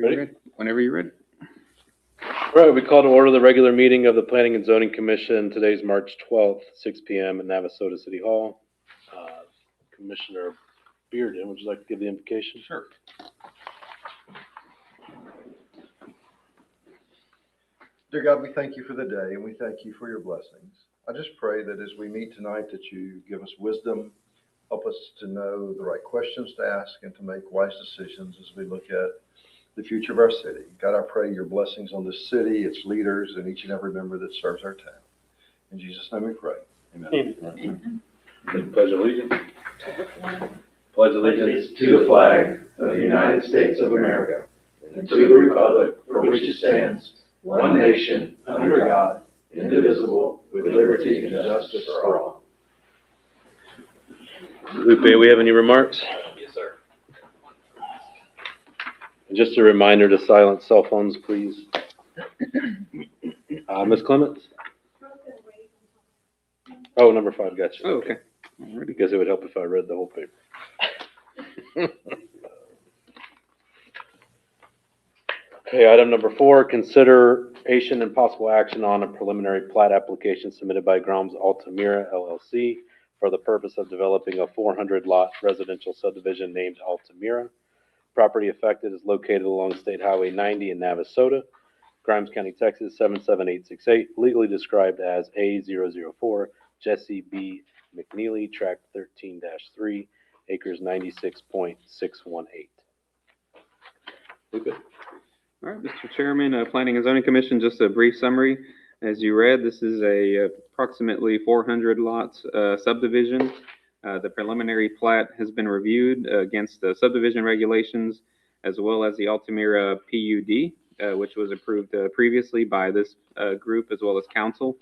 Whenever you're ready. All right, we call to order the regular meeting of the Planning and Zoning Commission. Today's March 12th, 6 p.m. at Navasota City Hall. Commissioner Bearden, would you like to give the invocation? Sure. Dear God, we thank you for the day and we thank you for your blessings. I just pray that as we meet tonight that you give us wisdom, help us to know the right questions to ask and to make wise decisions as we look at the future of our city. God, I pray your blessings on this city, its leaders, and each and every member that serves our town. In Jesus' name we pray. Amen. Amen. Pledge allegiance. Pledge allegiance to the flag of the United States of America and to the republic for which it stands, one nation, under God, indivisible, with liberty and justice for all. Lupe, we have any remarks? Yes, sir. Just a reminder to silence cell phones, please. Ms. Clements? Oh, number 5, gotcha. Oh, okay. Alrighty. Because it would help if I read the whole paper. Okay, item number 4, consideration and possible action on a preliminary plat application submitted by Groms Altamira LLC for the purpose of developing a 400-lot residential subdivision named Altamira. Property affected is located along State Highway 90 in Navasota, Grimes County, Texas 77868, legally described as A004 Jesse B. McNeely, tract 13-3, acres 96.618. Lupe? All right, Mr. Chairman, Planning and Zoning Commission, just a brief summary. As you read, this is a approximately 400 lots subdivision. The preliminary plat has been reviewed against the subdivision regulations as well as the Altamira PUD, which was approved previously by this group as well as council.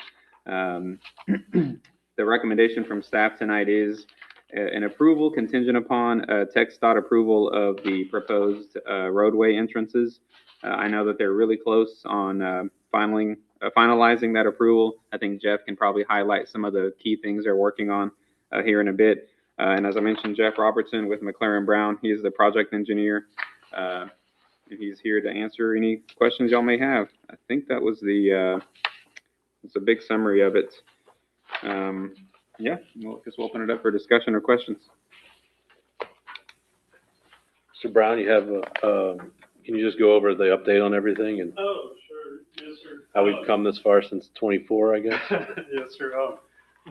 The recommendation from staff tonight is an approval contingent upon TxDOT approval of the proposed roadway entrances. I know that they're really close on finalizing that approval. I think Jeff can probably highlight some of the key things they're working on here in a bit. And as I mentioned, Jeff Robertson with McLaren Brown, he is the project engineer. And he's here to answer any questions y'all may have. I think that was it's a big summary of it. Yeah, well, I guess we'll open it up for discussion or questions. Mr. Brown, you have, can you just go over the update on everything and Oh, sure. Yes, sir. how we've come this far since 24, I guess? Yes, sir.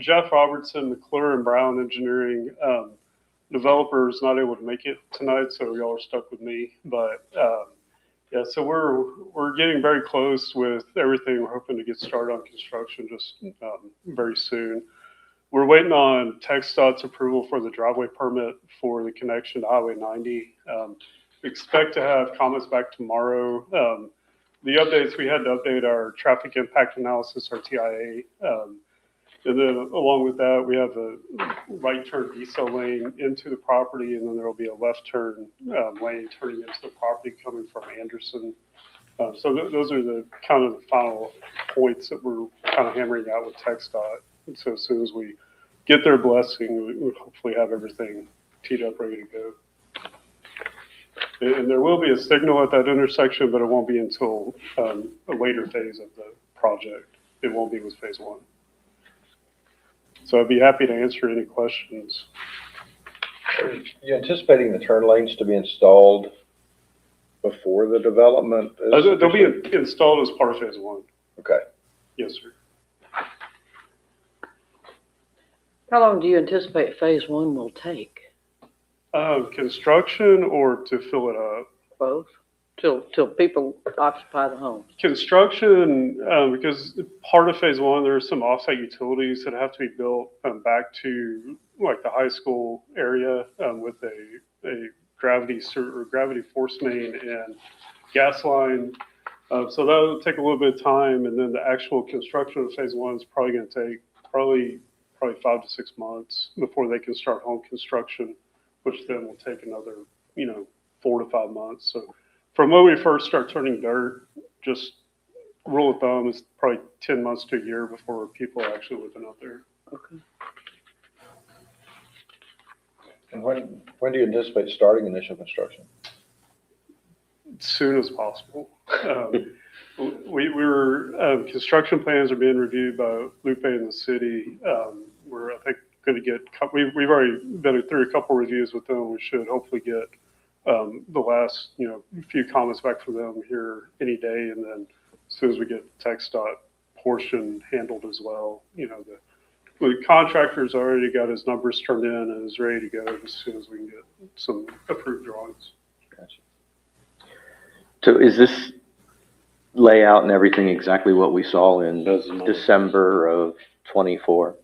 Jeff Robertson, McClure and Brown Engineering. Developer is not able to make it tonight, so y'all are stuck with me. But yeah, so we're getting very close with everything. We're hoping to get started on construction just very soon. We're waiting on TxDOT's approval for the driveway permit for the connection to Highway 90. Expect to have comments back tomorrow. The updates, we had to update our traffic impact analysis, our TIA. And then along with that, we have a right turn decel lane into the property, and then there will be a left turn lane turning into the property coming from Anderson. So those are the kind of the final points that we're kind of hammering out with TxDOT. And so as soon as we get their blessing, we'll hopefully have everything teed up, ready to go. And there will be a signal at that intersection, but it won't be until a later phase of the project. It won't be with phase 1. So I'd be happy to answer any questions. Are you anticipating the turn lanes to be installed before the development? They'll be installed as part of phase 1. Okay. Yes, sir. How long do you anticipate phase 1 will take? Construction or to fill it up? Both? Till people occupy the homes? Construction, because part of phase 1, there are some offsite utilities that have to be built back to like the high school area with a gravity force main and gas line. So that'll take a little bit of time, and then the actual construction of phase 1 is probably going to take probably 5 to 6 months before they can start home construction, which then will take another 4 to 5 months. So from when we first start turning dirt, just rule of thumb is probably 10 months to a year before people are actually living out there. Okay. And when do you anticipate starting initial construction? soon as possible. We were, construction plans are being reviewed by Lupe and the city. We're, I think, going to get, we've already been through a couple reviews with them. We should hopefully get the last, few comments back from them here any day. And then as soon as we get the TxDOT portion handled as well, the contractor's already got his numbers turned in and is ready to go as soon as we can get some approved drawings. Gotcha. So is this layout and everything exactly what we saw in December of '24?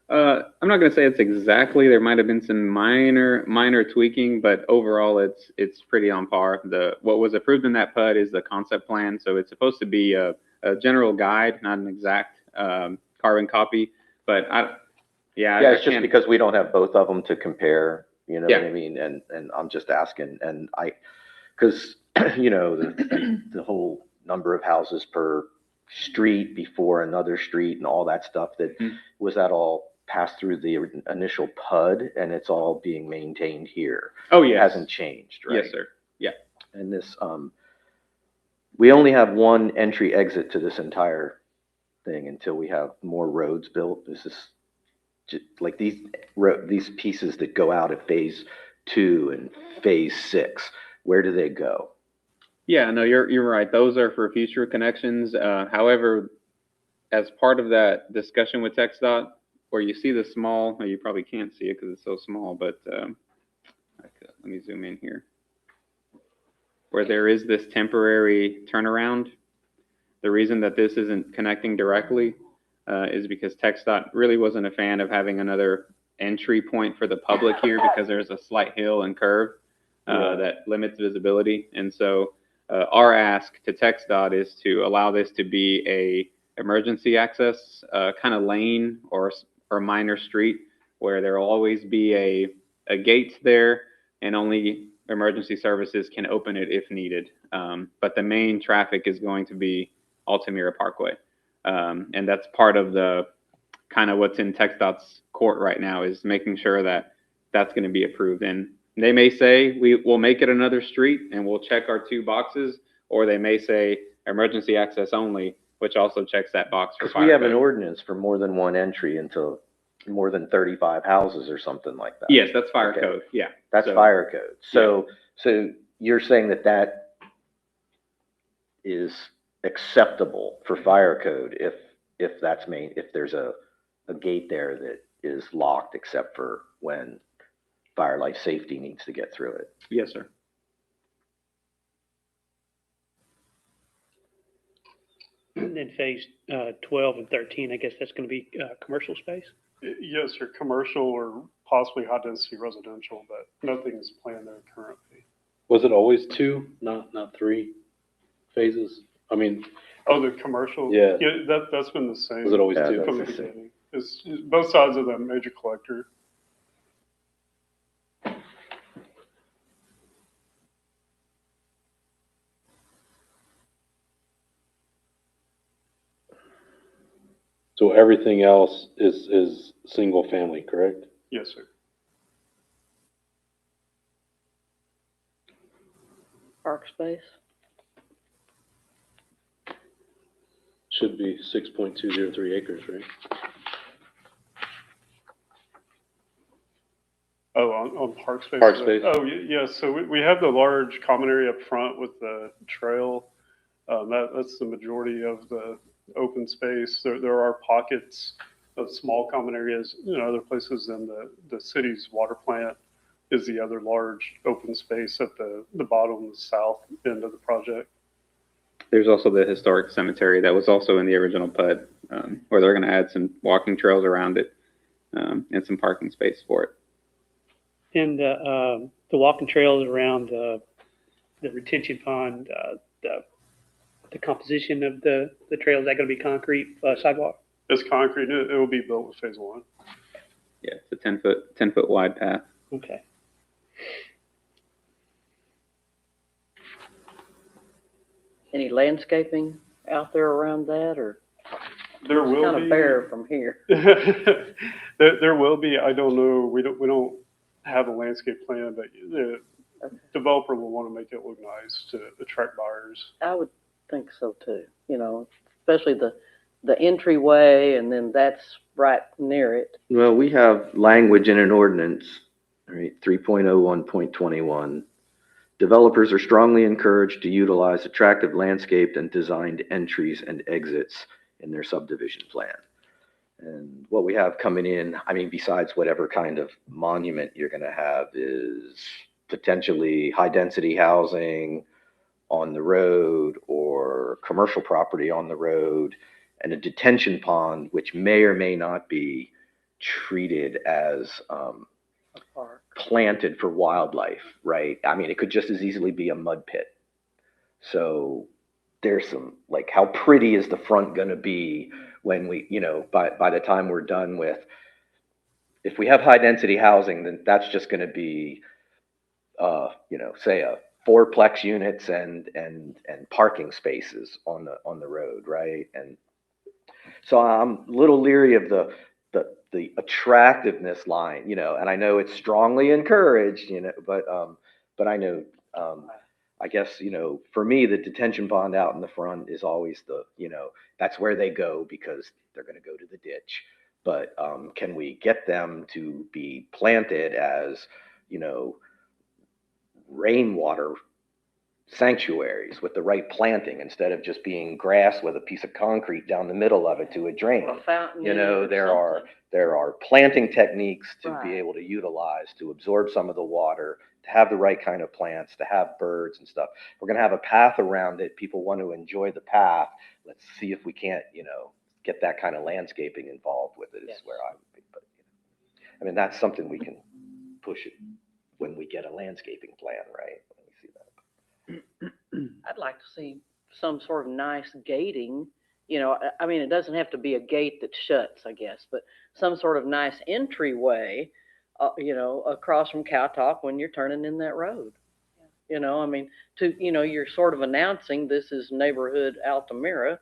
I'm not going to say it's exactly. There might have been some minor tweaking, but overall, it's pretty on par. What was approved in that PUD is the concept plan, so it's supposed to be a general guide, not an exact carbon copy. But It's just because we don't have both of them to compare. You know Yeah. what I mean? And I'm just asking, and because the whole number of houses per street before another street and all that stuff was that all passed through the initial PUD and it's all being maintained here. Oh It yeah, hasn't changed, right? Yes, sir. Yeah. And this, we only have one entry exit to this entire thing until we have more roads built. This is just like these pieces that go out at phase 2 and phase 6. Where do they go? Yeah, no, you're right. Those are for future connections. However, as part of that discussion with TxDOT, where you see the small, you probably can't see it because it's so small, but let me zoom in here. Where there is this temporary turnaround, the reason that this isn't connecting directly is because TxDOT really wasn't a fan of having another entry point for the public here because there's a slight hill and curve that limits visibility. And so our ask to TxDOT is to allow this to be a emergency access kind of lane or minor street where there will always be a gate there and only emergency services can open it if needed. But the main traffic is going to be Altamira Parkway. And that's part of the kind of what's in TxDOT's court right now is making sure that that's going to be approved. And they may say we will make it another street and we'll check our 2 boxes, or they may say emergency access only, which also checks that box for Because we have fire an code. ordinance for more than one entry into more than 35 houses or something like that. Yes, that's fire Okay. code. Yeah. That's So- fire code. So you're saying that is acceptable for fire code if there's a gate there that is locked except for when fire life safety needs to get through it. Yes, sir. And then phase 12 and 13, I guess that's going to be commercial space? Yes, or commercial or possibly high density residential, but nothing's planned there currently. Was it always 2, not 3 phases? I mean, Oh, the commercial? Yeah. That's been the same. was it always Yeah, 2? From the that's the same. beginning. It's both sides of that major collector. So everything else is single family, correct? Yes, sir. Park space. Should be 6.203 acres, right? Oh, on park space? Park space. Oh, yeah, so we have the large common area up front with the trail. That's the majority of the open space. There are pockets of small common areas, other places in the city's water plant is the other large open space at the bottom, the south end of the project. There's also the historic cemetery that was also in the original PUD, where they're going to add some walking trails around it and some parking space for it. And the walking trails around the retention pond, the composition of the trail, is that going to be concrete sidewalk? It's concrete. It will be built with phase 1. Yeah, it's a 10 foot wide path. Okay. Any landscaping out there around that, or There it's will kind be. of bare from here? There will be. I don't know. We don't have a landscape plan, but developer will want to make it look nice to attract buyers. I would think so too, especially the entryway and then that's right near it. Well, we have language in an ordinance, right, 3.01.21. Developers are strongly encouraged to utilize attractive landscaped and designed entries and exits in their subdivision plan. And what we have coming in, I mean, besides whatever kind of monument you're gonna have, is potentially high-density housing on the road or commercial property on the road, and a detention pond, which may or may not be treated as A park. planted for wildlife, right? I mean, it could just as easily be a mud pit. So there's some, like, how pretty is the front gonna be when we, by the time we're done with, if we have high density housing, then that's just gonna be, say a fourplex units and parking spaces on the road, right? And so I'm a little leery of the attractiveness line, and I know it's strongly encouraged, but I know, I guess, for me, the detention pond out in the front is always that's where they go because they're going to go to the ditch. But can we get them to be planted as, rainwater sanctuaries with the right planting instead of just being grass with a piece of concrete down the middle of it to a drain? Or a fountain. There are planting techniques to be Right. able to utilize to absorb some of the water, to have the right kind of plants, to have birds and stuff. We're going to have a path around it. People want to enjoy the path. Let's see if we can't, get that kind of landscaping involved with it is Yes. where I would be. But, I mean, that's something we can push it when we get a landscaping plan, right? When we see that. I'd like to see some sort of nice gating, I mean, it doesn't have to be a gate that shuts, I guess, but some sort of nice entryway, across from Cow Talk when you're turning in that road. I mean, you're sort of announcing this is neighborhood Altamira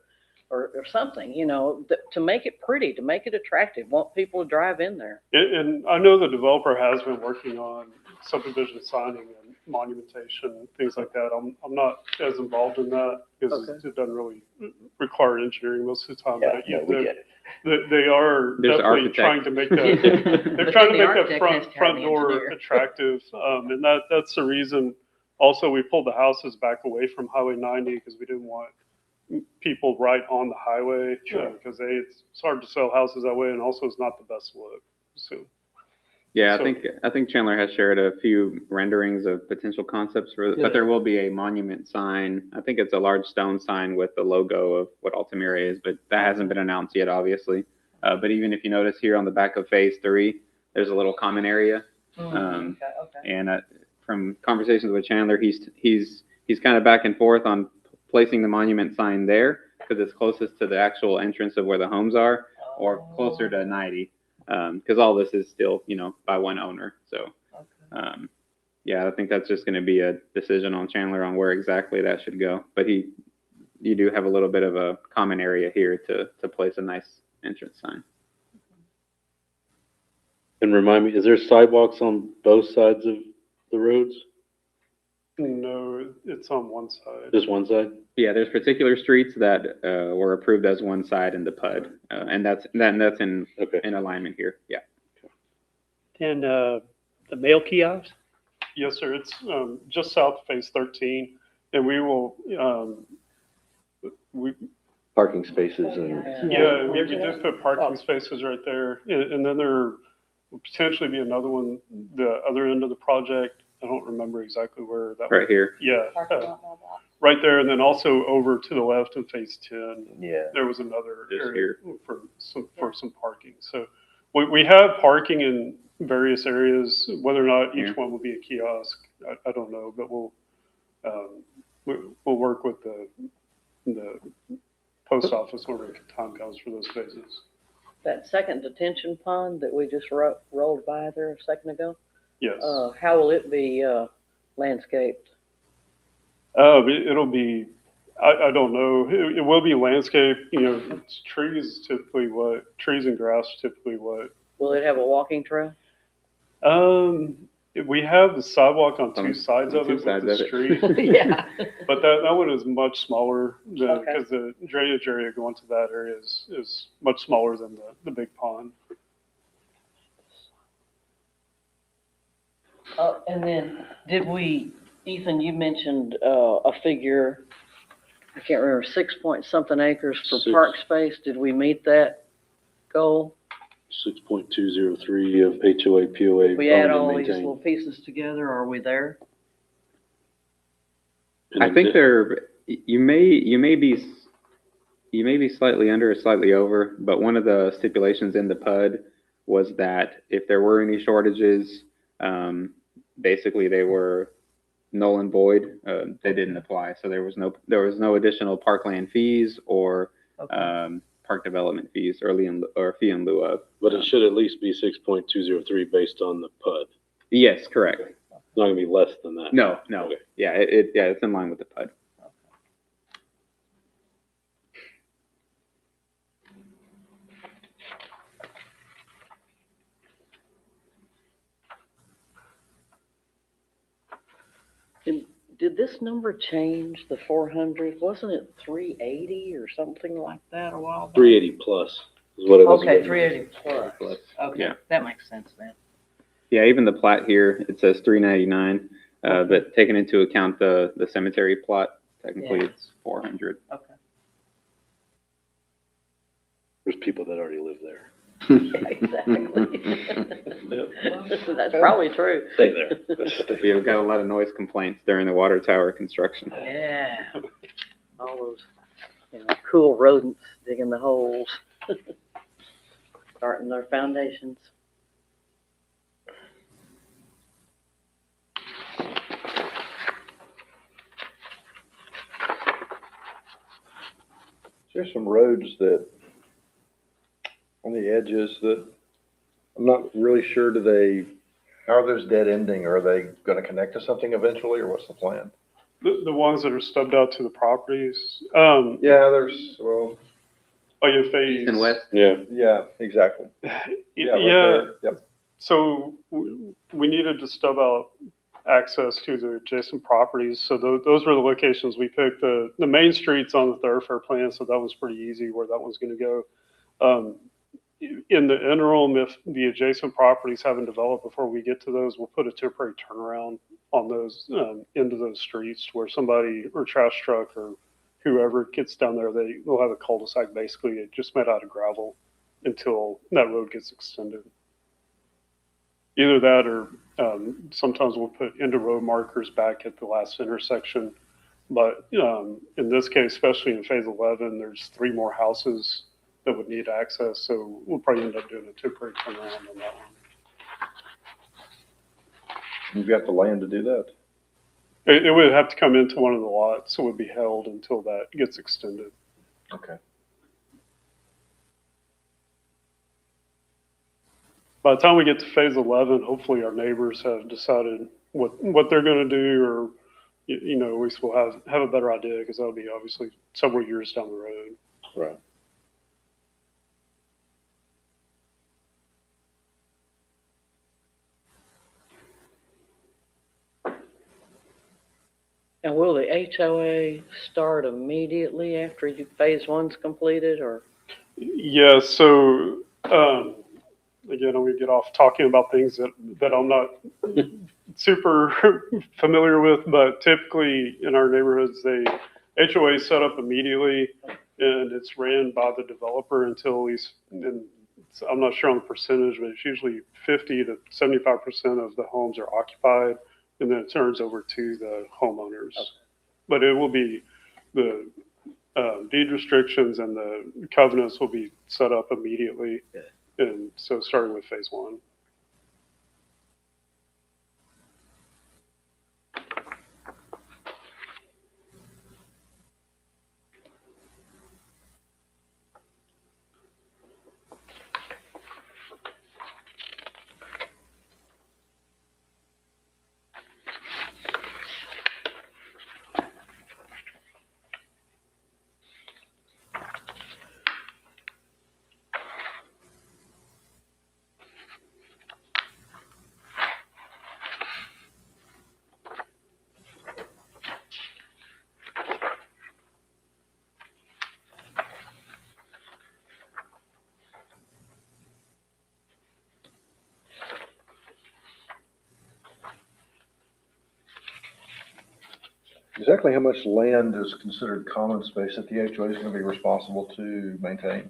or something, to make it pretty, to make it attractive, want people to drive in there. And I know the developer has been working on subdivision signing and monumentation, things like that. I'm not as involved in that because Okay. it doesn't really require engineering most of the time. Yeah, But no, we get it. they are There's definitely architect. trying to make that, they're But trying to then the make that architect has to have front the door engineer. attractive. And that's the reason. Also, we pulled the houses back away from Highway 90 because we didn't want people right on the highway. Sure. Because it's hard to sell houses that way, and also it's not the best look. So. Yeah, So- I think Chandler has shared a few renderings of potential concepts but there will be a monument sign. I think it's a large stone sign with the logo of what Altamira is, but that hasn't been announced yet, obviously. But even if you notice here on the back of Phase 3, there's a little common area. Okay. And from conversations with Chandler, he's kind of back and forth on placing the monument sign there because it's closest to the actual entrance of where the homes are, or closer to 90. Because all this is still, by one owner. So, yeah, I think that's just going to be a decision on Chandler on where exactly that should go. But you do have a little bit of a common area here to place a nice entrance sign. And remind me, is there sidewalks on both sides of the roads? No, it's on one side. Just one side? Yeah, there's particular streets that were approved as one side in the PUD, and that's in Okay. alignment here. Yeah. And the mail kiosks, Yes, sir. It's just south of Phase 13, and we will. Parking spaces and, Yeah, we did put parking spaces right there, and then there will potentially be another one the other end of the project. I don't remember exactly where that. Right here. Yeah, right there, and then also over to the left in Phase 10. yeah. There was another Just area for some parking. So we have parking in various areas. Whether or not each Here. one will be a kiosk, I don't know, but we'll work with the post office when the time comes for those phases. That second detention pond that we just rolled by there a second ago, Yes. how will it be landscaped? It'll be. I don't know. It will be landscape. It's trees and grass typically what. Will it have a walking trail? We have the sidewalk on On two sides of two it with sides the of it. street, Yeah. but that one is much smaller Okay. because the drainage area going to that area is much smaller than the big pond. And then Ethan, you mentioned, a figure, I can't remember, 6 point something acres for Six. park space. Did we meet that goal? 6.203 of HOA, POA. We add owned and all these maintained. little pieces together, are we there? And I then think you may be slightly under or slightly over, but one of the stipulations in the PUD was that if there were any shortages, basically they were null and void. They didn't apply, so there was no additional parkland fees or Okay. park development fees or fee in lieu of. But it should at least be 6.203 based on the PUD. Yes, correct. It's not gonna be less than that. No. Okay. Yeah, it's in line with the PUD. And did this number change, the 400? Wasn't it 380 or something like that a while back? 380 plus is what it was. Okay, written. 380 plus. Plus. Okay, Yeah. that makes sense then. Yeah, even the plat here, it says 399, but taking into account the cemetery plot, technically Yeah. it's 400. Okay. There's people that already live there. Yeah, exactly. That's probably true. Stay there. We've got a lot of noise complaints during the water tower construction. Yeah. All those, cool rodents digging the holes, starting their foundations. There's some roads that, on the edges that, I'm not really sure, how are those dead ending? Are they gonna connect to something eventually, or what's the plan? The ones that are stubbed out to the properties, Yeah, well, like if they. East and west. Yeah. yeah, exactly. Yeah, right Yeah, there. Yep. so we needed to stub out access to the adjacent properties. So those were the locations we picked. The main street's on the thoroughfare plan, so that was pretty easy where that one's gonna go. In the interim, if the adjacent properties haven't developed before we get to those, we'll put a temporary turnaround on those, into those streets where somebody or trash truck or whoever gets down there, they'll have a cul-de-sac basically just made out of gravel until that road gets extended. Either that or sometimes we'll put end of road markers back at the last intersection. But in this case, especially in phase 11, there's 3 more houses that would need access. So we'll probably end up doing a temporary turnaround on that one. You've got the land to do that. It would have to come into one of the lots, so it would be held until that gets extended. Okay. By the time we get to phase 11, hopefully our neighbors have decided what they're going to do, or at least we'll have a better idea, because that'll be obviously several years down the road. Right. And will the HOA start immediately after phase 1's completed, or? Yeah, so again, I'm going to get off talking about things that I'm not super familiar with, but typically in our neighborhoods, HOA is set up immediately, and it's ran by the developer until at least, and I'm not sure on the percentage, but it's usually 50 to 75% of the homes are occupied, and then it turns over to the homeowners. Okay. But it will be the deed restrictions and the covenants will be set up immediately. Yeah. And so starting with phase 1. Exactly how much land is considered common space that the HOA is going to be responsible to maintain?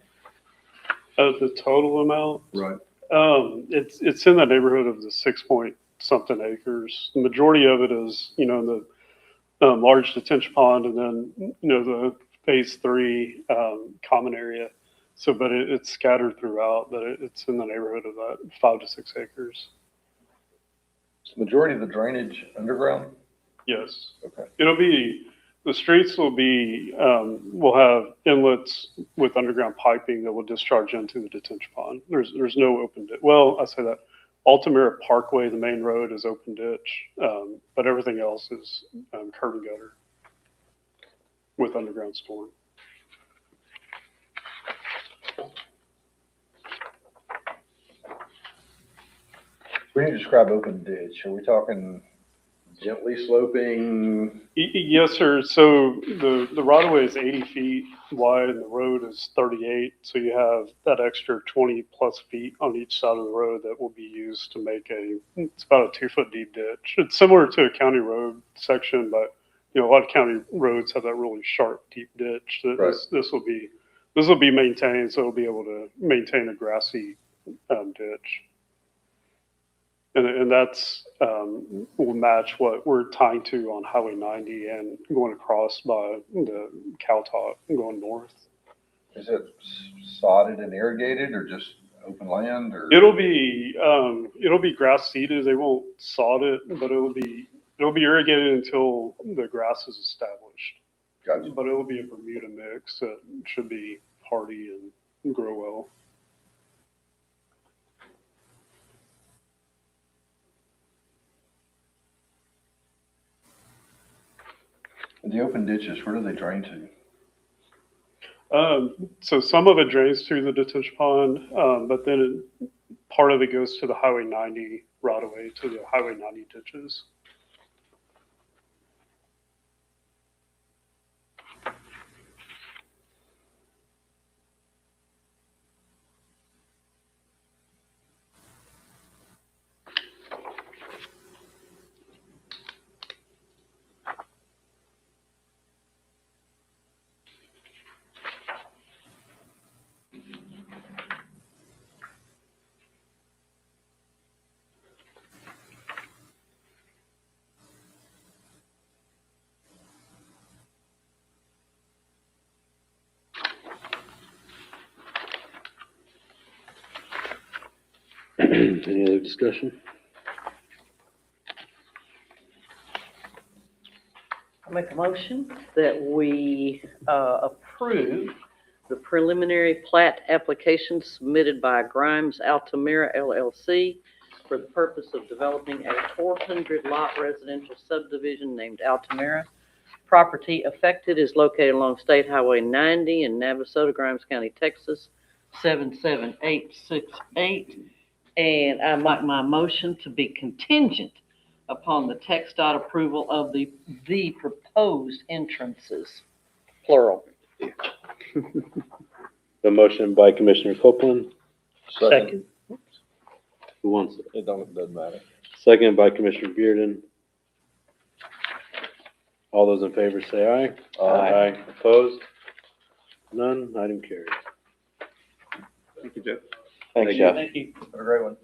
Of the total amount, Right. it's in the neighborhood of the 6 point something acres. The majority of it is, in the large detention pond, and then, the phase 3 common area. So, but it's scattered throughout, but it's in the neighborhood of that 5 to 6 acres. Is the majority of the drainage underground? Yes. Okay. The streets will have inlets with underground piping that will discharge into the detention pond. There's no open ditch. Well, I say that Altamira Parkway, the main road, is open ditch, but everything else is curb and gutter with underground storm. When you describe open ditch, are we talking gently sloping? Yes, sir. So the right of way is 80 feet wide and the road is 38. So you have that extra 20 plus feet on each side of the road that will be used to make it's about a 2 foot deep ditch. It's similar to a county road section, but a lot of county roads have that really sharp, deep ditch. Right. This will be maintained, so it'll be able to maintain a grassy ditch. And that's will match what we're tying to on Highway 90 and going across by the Cowtalk and going north. Is it sodded and irrigated or just open land or? It'll be grass seeded. They won't sod it, but it'll be irrigated until the grass is established. Gotcha. But it'll be a Bermuda mix that should be hardy and grow well. The open ditches, where do they drain to? So some of it drains through the detention pond, but then part of it goes to the Highway 90 right away to the Highway 90 ditches. Any other discussion? I make a motion that we approve the preliminary plat application submitted by Grimes Altamira LLC for the purpose of developing a 400 lot residential subdivision named Altamira. Property affected is located along State Highway 90 in Navasota, Grimes County, Texas, 77868. And I make my motion to be contingent upon the text dot approval of the proposed entrances, plural. The motion by Commissioner Copeland. Second. Who wants it? It doesn't matter. Second by Commissioner Bearden. All those in favor say aye. Aye. Opposed? None. Item carries. Thank you, Jeff. Thanks, Jeff. Thank you. Have a great one.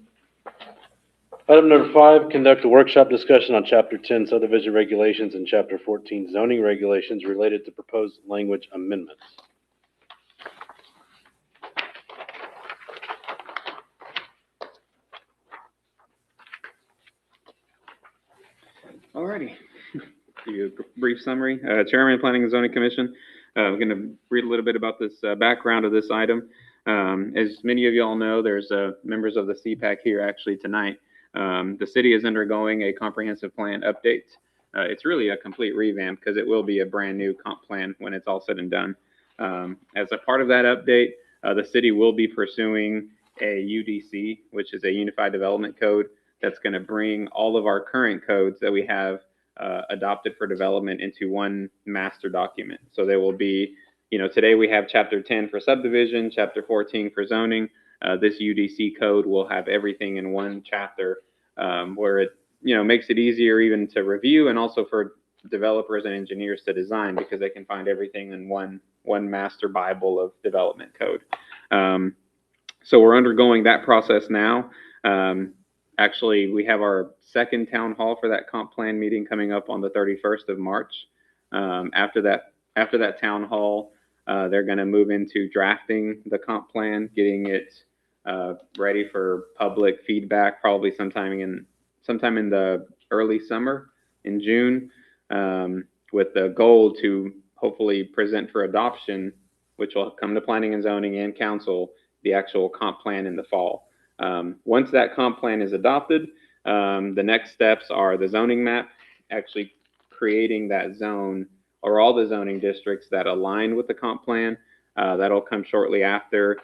Item number 5, conduct a workshop discussion on Chapter 10 subdivision regulations and Chapter 14 zoning regulations related to proposed language amendments. Alrighty. Give you a brief summary. Chairman of Planning and Zoning Commission. I'm going to read a little bit about this background of this item. As many of you all know, there's members of the CPAC here actually tonight. The city is undergoing a comprehensive plan update. It's really a complete revamp because it will be a brand new comp plan when it's all said and done. As a part of that update, the city will be pursuing a UDC, which is a Unified Development Code that's going to bring all of our current codes that we have adopted for development into one master document. So there will be, today we have Chapter 10 for subdivision, Chapter 14 for zoning. This UDC code will have everything in one chapter where it, makes it easier even to review and also for developers and engineers to design because they can find everything in one master Bible of development code. So we're undergoing that process now. Actually, we have our second town hall for that comp plan meeting coming up on the 31st of March. After that town hall, they're going to move into drafting the comp plan, getting it ready for public feedback, probably sometime in the early summer in June, with the goal to hopefully present for adoption, which will come to planning and zoning and council, the actual comp plan in the fall. Once that comp plan is adopted, the next steps are the zoning map, actually creating that zone or all the zoning districts that align with the comp plan. That'll come shortly after,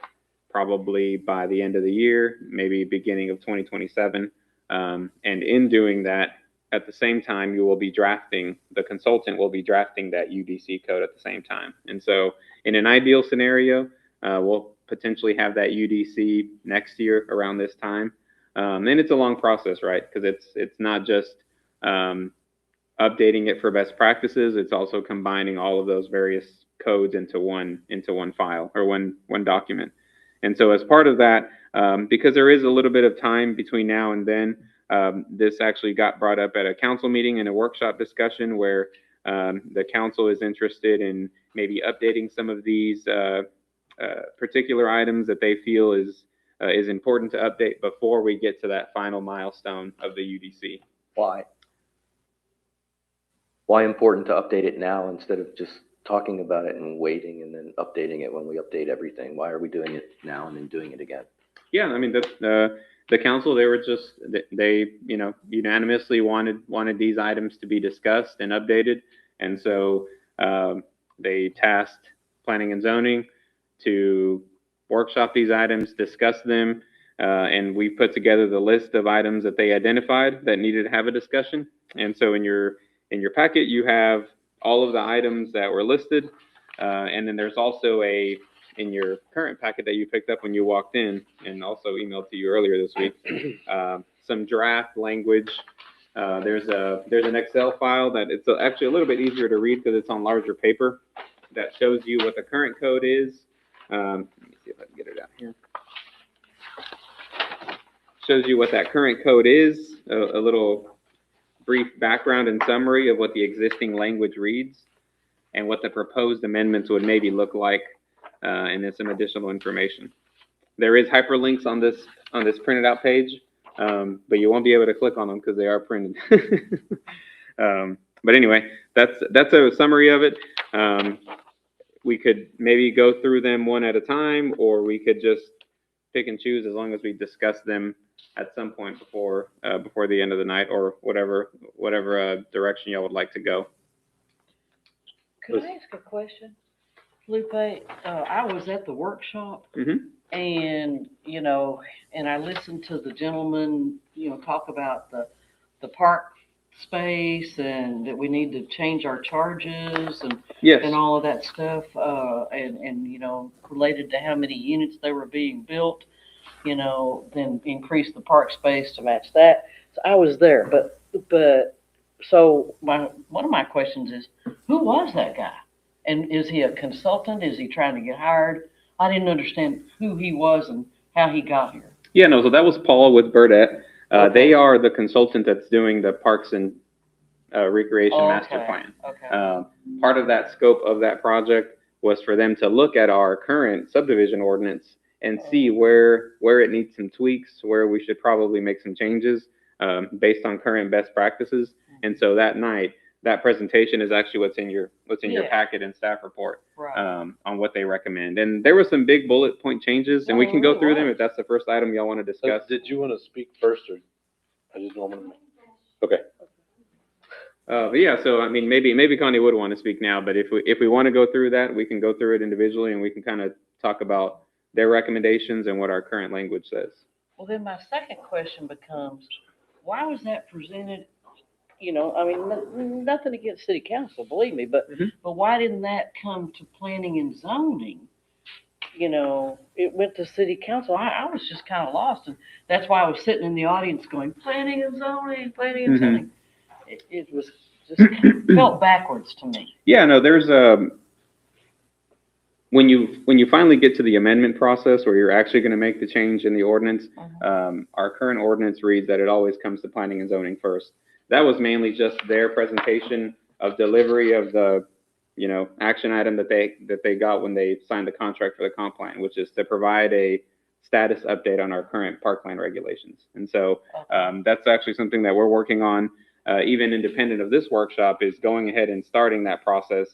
probably by the end of the year, maybe beginning of 2027. And in doing that, at the same time, the consultant will be drafting that UDC code at the same time. And so in an ideal scenario, we'll potentially have that UDC next year around this time. And it's a long process, right? Because it's not just updating it for best practices. It's also combining all of those various codes into one file or one document. And so as part of that, because there is a little bit of time between now and then, this actually got brought up at a council meeting in a workshop discussion where the council is interested in maybe updating some of these particular items that they feel is important to update before we get to that final milestone of the UDC. Why important to update it now instead of just talking about it and waiting and then updating it when we update everything? Why are we doing it now and then doing it again? Yeah, I mean, the council, they unanimously wanted these items to be discussed and updated. And so they tasked planning and zoning to workshop these items, discuss them, and we put together the list of items that they identified that needed to have a discussion. And so in your packet, you have all of the items that were listed, and then there's also in your current packet that you picked up when you walked in, and also emailed to you earlier this week, some draft language. There's an Excel file that it's actually a little bit easier to read because it's on larger paper that shows you what the current code is. Let me see if I can get it out here. Shows you what that current code is, a little brief background and summary of what the existing language reads and what the proposed amendments would maybe look like, and then some additional information. There is hyperlinks on this printed out page, but you won't be able to click on them because they are printed. But anyway, that's a summary of it. We could maybe go through them one at a time, or we could just pick and choose as long as we discuss them at some point before the end of the night, or whatever direction y'all would like to go. Could I ask a question? Lupe, I was at the workshop and, and I listened to the gentleman, talk about the park space and that we need to change our charges and Yes. and all of that stuff, and related to how many units they were being built, then increase the park space to match that. So I was there, but so one of my questions is, who was that guy? And is he a consultant? Is he trying to get hired? I didn't understand who he was and how he got here. Yeah, no, so that was Paul with Burdette. Okay. They are the consultant that's doing the Parks and Recreation Master Plan. Okay. Part of that scope of that project was for them to look at our current subdivision ordinance and see where it needs some tweaks, where we should probably make some changes based on current best practices. And so that night, that presentation is actually what's in your packet and staff report, Right. on what they recommend. And there were some big bullet point changes, and we can go through them if that's the first item y'all want to discuss. Did you want to speak first, or I just want to? Okay. But yeah, so I mean, maybe Connie would want to speak now, but if we want to go through that, we can go through it individually, and we can kind of talk about their recommendations and what our current language says. Well, then my second question becomes, why was that presented? I mean, nothing against city council, believe me, but why didn't that come to planning and zoning? It went to city council. I was just kind of lost, and that's why I was sitting in the audience going, planning and zoning, planning and zoning. It was just felt backwards to me. Yeah, no, there's when you finally get to the amendment process where you're actually going to make the change in the ordinance, our current ordinance reads that it always comes to planning and zoning first. That was mainly just their presentation of delivery of the, action item that they got when they signed the contract for the comp plan, which is to provide a status update on our current parkland regulations. And so that's actually something that we're working on, even independent of this workshop, is going ahead and starting that process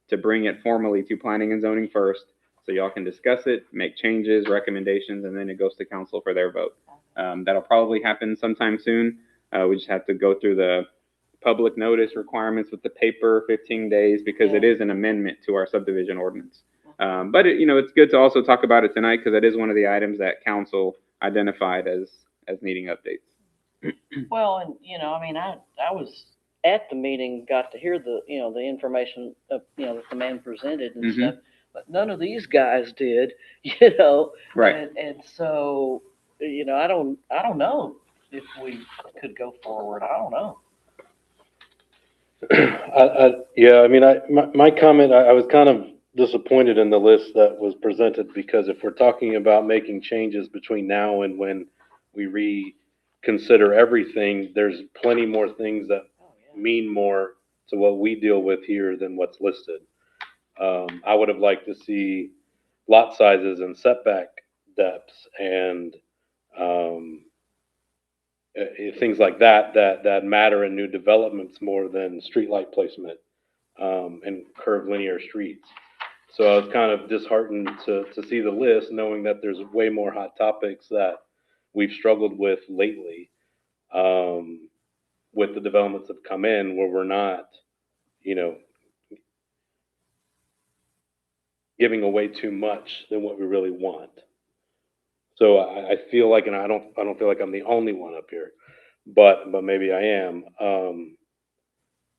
to bring it formally to planning and zoning first, so y'all can discuss it, make changes, recommendations, and then it goes to council for their vote. That'll probably happen sometime soon. We just have to go through the public notice requirements with the paper, 15 days, because it is an amendment to our subdivision ordinance. But it's good to also talk about it tonight, because it is one of the items that council identified as needing updates. Well, and, I mean, I was at the meeting, got to hear the, the information, that the man presented and stuff, but none of these guys did, Right. And so, I don't know if we could go forward. I don't know. Yeah, I mean, my comment, I was kind of disappointed in the list that was presented, because if we're talking about making changes between now and when we reconsider everything, there's plenty more things that mean more to what we deal with here than what's listed. I would have liked to see lot sizes and setback depths and things like that matter in new developments more than streetlight placement and curved linear streets. So I was kind of disheartened to see the list, knowing that there's way more hot topics that we've struggled with lately, with the developments that have come in, where we're not, giving away too much than what we really want. So I feel like, and I don't feel like I'm the only one up here, but maybe I am,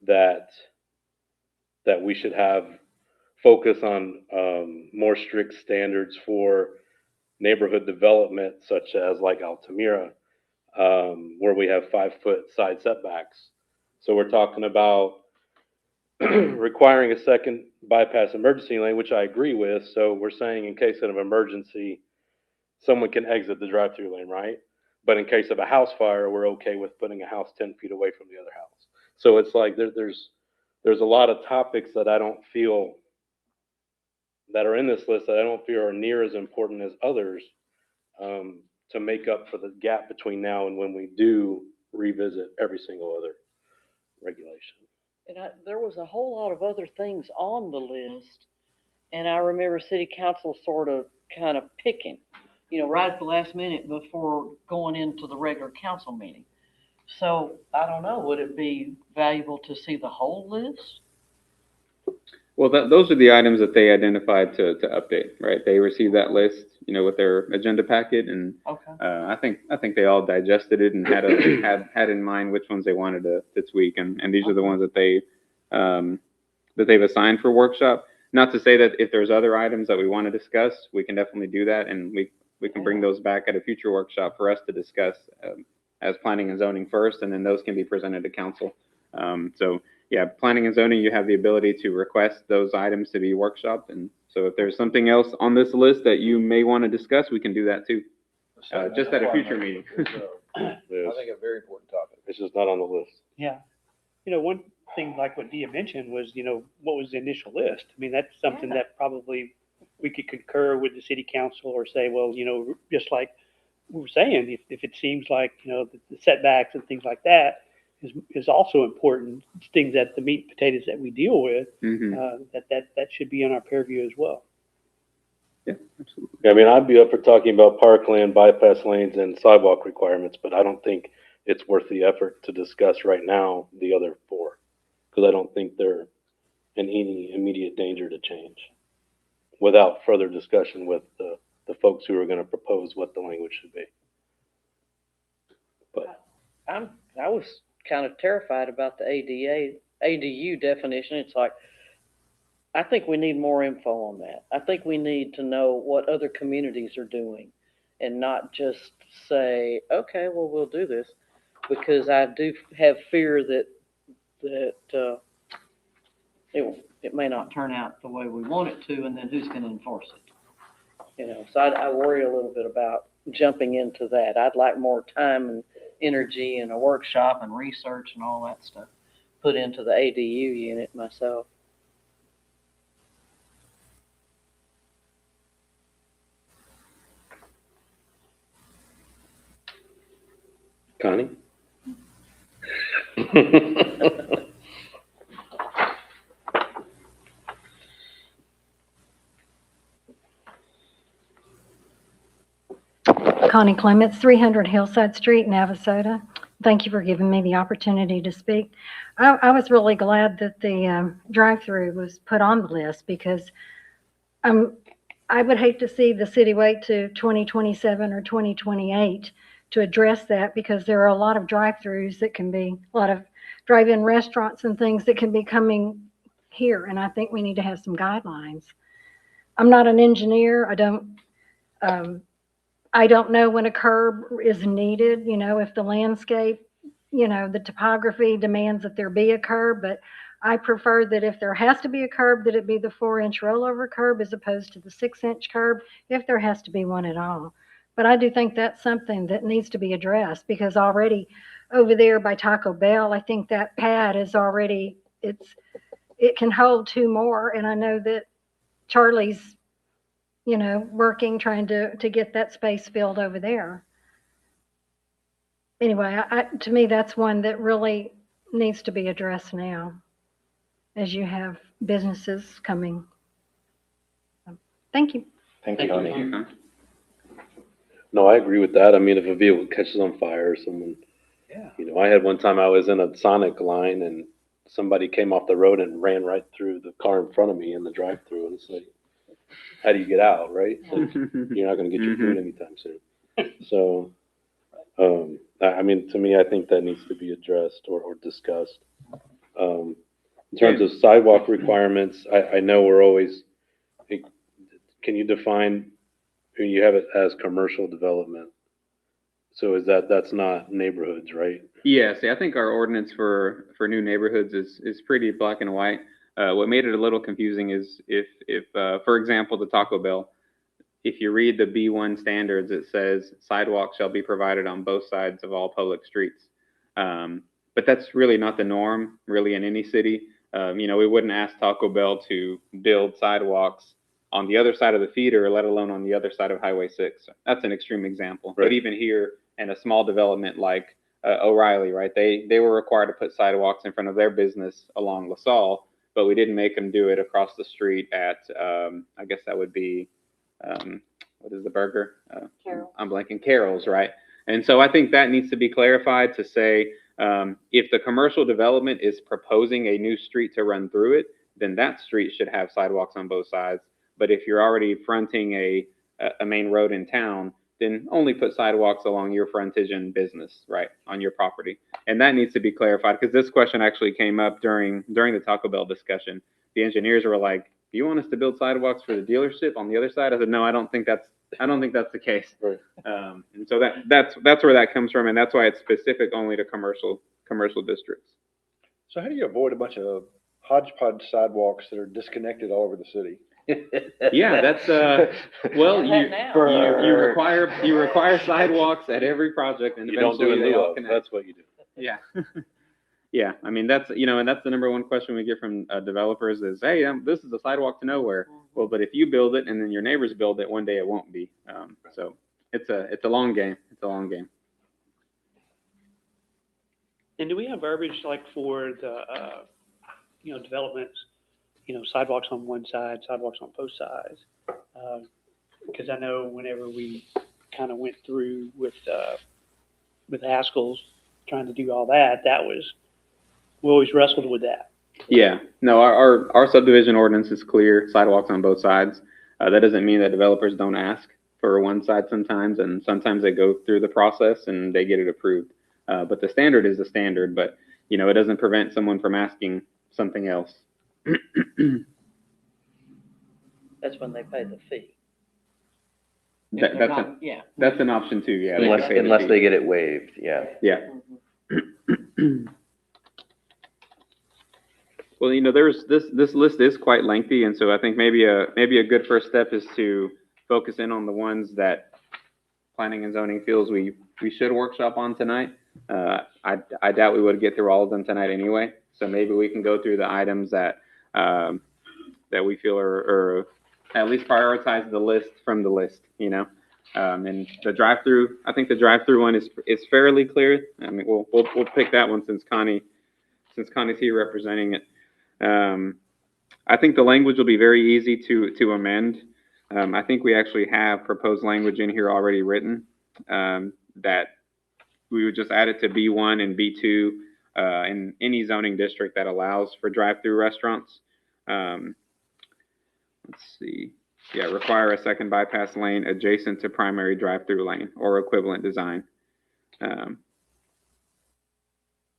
that we should have focus on more strict standards for neighborhood development, such as like Altamira, where we have 5-foot side setbacks. So we're talking about requiring a second bypass emergency lane, which I agree with. So we're saying in case of an emergency, someone can exit the drive-through lane, right? But in case of a house fire, we're okay with putting a house 10 feet away from the other house. So it's like there's a lot of topics that I don't feel that are in this list that I don't feel are near as important as others, to make up for the gap between now and when we do revisit every single other regulation. And there was a whole lot of other things on the list, and I remember city council sort of kind of picking, right at the last minute before going into the regular council meeting. So I don't know, would it be valuable to see the whole list? Well, those are the items that they identified to update, right? They received that list, with their agenda packet, and Okay. I think they all digested it and had in mind which ones they wanted to tweak, and these are the ones that they've assigned for workshop. Not to say that if there's other items that we want to discuss, we can definitely do that, and we can bring those back at a future workshop for us to discuss as planning and zoning first, and then those can be presented to council. So yeah, planning and zoning, you have the ability to request those items to be workshopped, and so if there's something else on this list that you may want to discuss, we can do that too. Just at a future meeting. I think a very important topic. It's just not on the list. Yeah. One thing like what Dia mentioned was, what was the initial list? I mean, that's something that probably we could concur with the city council or say, well, just like we were saying, if it seems like, the setbacks and things like that is also important, things that the meat and potatoes that we deal with, that should be in our purview as well. Yeah, absolutely. I mean, I'd be up for talking about parkland, bypass lanes, and sidewalk requirements, but I don't think it's worth the effort to discuss right now the other 4, because I don't think they're in any immediate danger to change without further discussion with the folks who are going to propose what the language should be. But I was kind of terrified about the ADU definition. It's like, I think we need more info on that. I think we need to know what other communities are doing and not just say, okay, well, we'll do this, because I do have fear that that, it may not turn out the way we want it to, and then who's gonna enforce it? You know, so I worry a little bit about jumping into that. I'd like more time and energy and a workshop and research and all that stuff put into the ADU unit myself. Connie? Connie Clements, 300 Hillside Street, Navasota. Thank you for giving me the opportunity to speak. I was really glad that the drive-through was put on the list because I would hate to see the city wait to 2027 or 2028 to address that, because there are a lot of drive-throughs that can be, a lot of drive-in restaurants and things that can be coming here, and I think we need to have some guidelines. I'm not an engineer. I don't know when a curb is needed, you know, if the landscape, you know, the topography demands that there be a curb, but I prefer that if there has to be a curb, that it be the 4-inch rollover curb as opposed to the 6-inch curb, if there has to be one at all. But I do think that's something that needs to be addressed, because already over there by Taco Bell, I think that pad is already, it can hold 2 more. And I know that Charlie's, you know, working, trying to get that space filled over there. Anyway, to me, that's one that really needs to be addressed now, as you have businesses coming. Thank you. Thank you, Connie. Okay. No, I agree with that. I mean, if a vehicle catches on fire or someone, you know, I had one time I was in a Sonic line and somebody came off the road and ran right through the car in front of me in the drive-through, and it's like, how do you get out, right? Like, you're not gonna get your food anytime soon. So, I mean, to me, I think that needs to be addressed or discussed. In terms of sidewalk requirements, I know we're always, can you define, you have it as commercial development? So is that's not neighborhoods, right? Yeah, see, I think our ordinance for new neighborhoods is pretty black and white. What made it a little confusing is if for example, the Taco Bell, if you read the B1 standards, it says sidewalks shall be provided on both sides of all public streets. But that's really not the norm, really, in any city. You know, we wouldn't ask Taco Bell to build sidewalks on the other side of the feeder, let alone on the other side of Highway 6. That's an extreme example. Right. But even here in a small development like O'Reilly, right, they were required to put sidewalks in front of their business along LaSalle, but we didn't make them do it across the street at, I guess that would be, what is the burger? Carol. I'm blanking, Carol's, right? And so I think that needs to be clarified to say, if the commercial development is proposing a new street to run through it, then that street should have sidewalks on both sides. But if you're already fronting a main road in town, then only put sidewalks along your frontage and business, right, on your property. And that needs to be clarified, because this question actually came up during the Taco Bell discussion. The engineers were like, "Do you want us to build sidewalks for the dealership on the other side?" I said, "No, I don't think that's the case." Right. And so that's where that comes from, and that's why it's specific only to commercial districts. So how do you avoid a bunch of hodgepodge sidewalks that are disconnected all over the city? Yeah, that's well, Yeah, that you now. require sidewalks at every project, and You don't do eventually it they all lieu of, connect. that's what you do. Yeah. Yeah, I mean, that's, you know, and that's the number one question we get from developers is, hey, this is a sidewalk to nowhere. Well, but if you build it and then your neighbors build it, one day it won't be. So it's a long game. It's a long game. And do we have verbiage like for the, developments, sidewalks on one side, sidewalks on both sides? Because I know whenever we kind of went through with Haskell's trying to do all that, we always wrestled with that. Yeah, no, our subdivision ordinance is clear, sidewalks on both sides. That doesn't mean that developers don't ask for one side sometimes, and sometimes they go through the process and they get it approved. But the standard is the standard, but, you know, it doesn't prevent someone from asking something else. That's when they pay the fee. If That, they're that's not- yeah. that's an option too, yeah. they can pay the Unless fee. they get it waived, yeah. Yeah. Mhm. Well, there's this list is quite lengthy, and so I think maybe a good first step is to focus in on the ones that planning and zoning feels we should workshop on tonight. I doubt we would get through all of them tonight anyway, so maybe we can go through the items that that we feel are at least prioritize the list from the list, and the drive-through. I think the drive-through one is fairly clear. I mean, we'll pick that one since Connie's here representing it. I think the language will be very easy to amend. I think we actually have proposed language in here already written that we would just add it to B1 and B2 in any zoning district that allows for drive-through restaurants. Let's see. Yeah, require a second bypass lane adjacent to primary drive-through lane or equivalent design.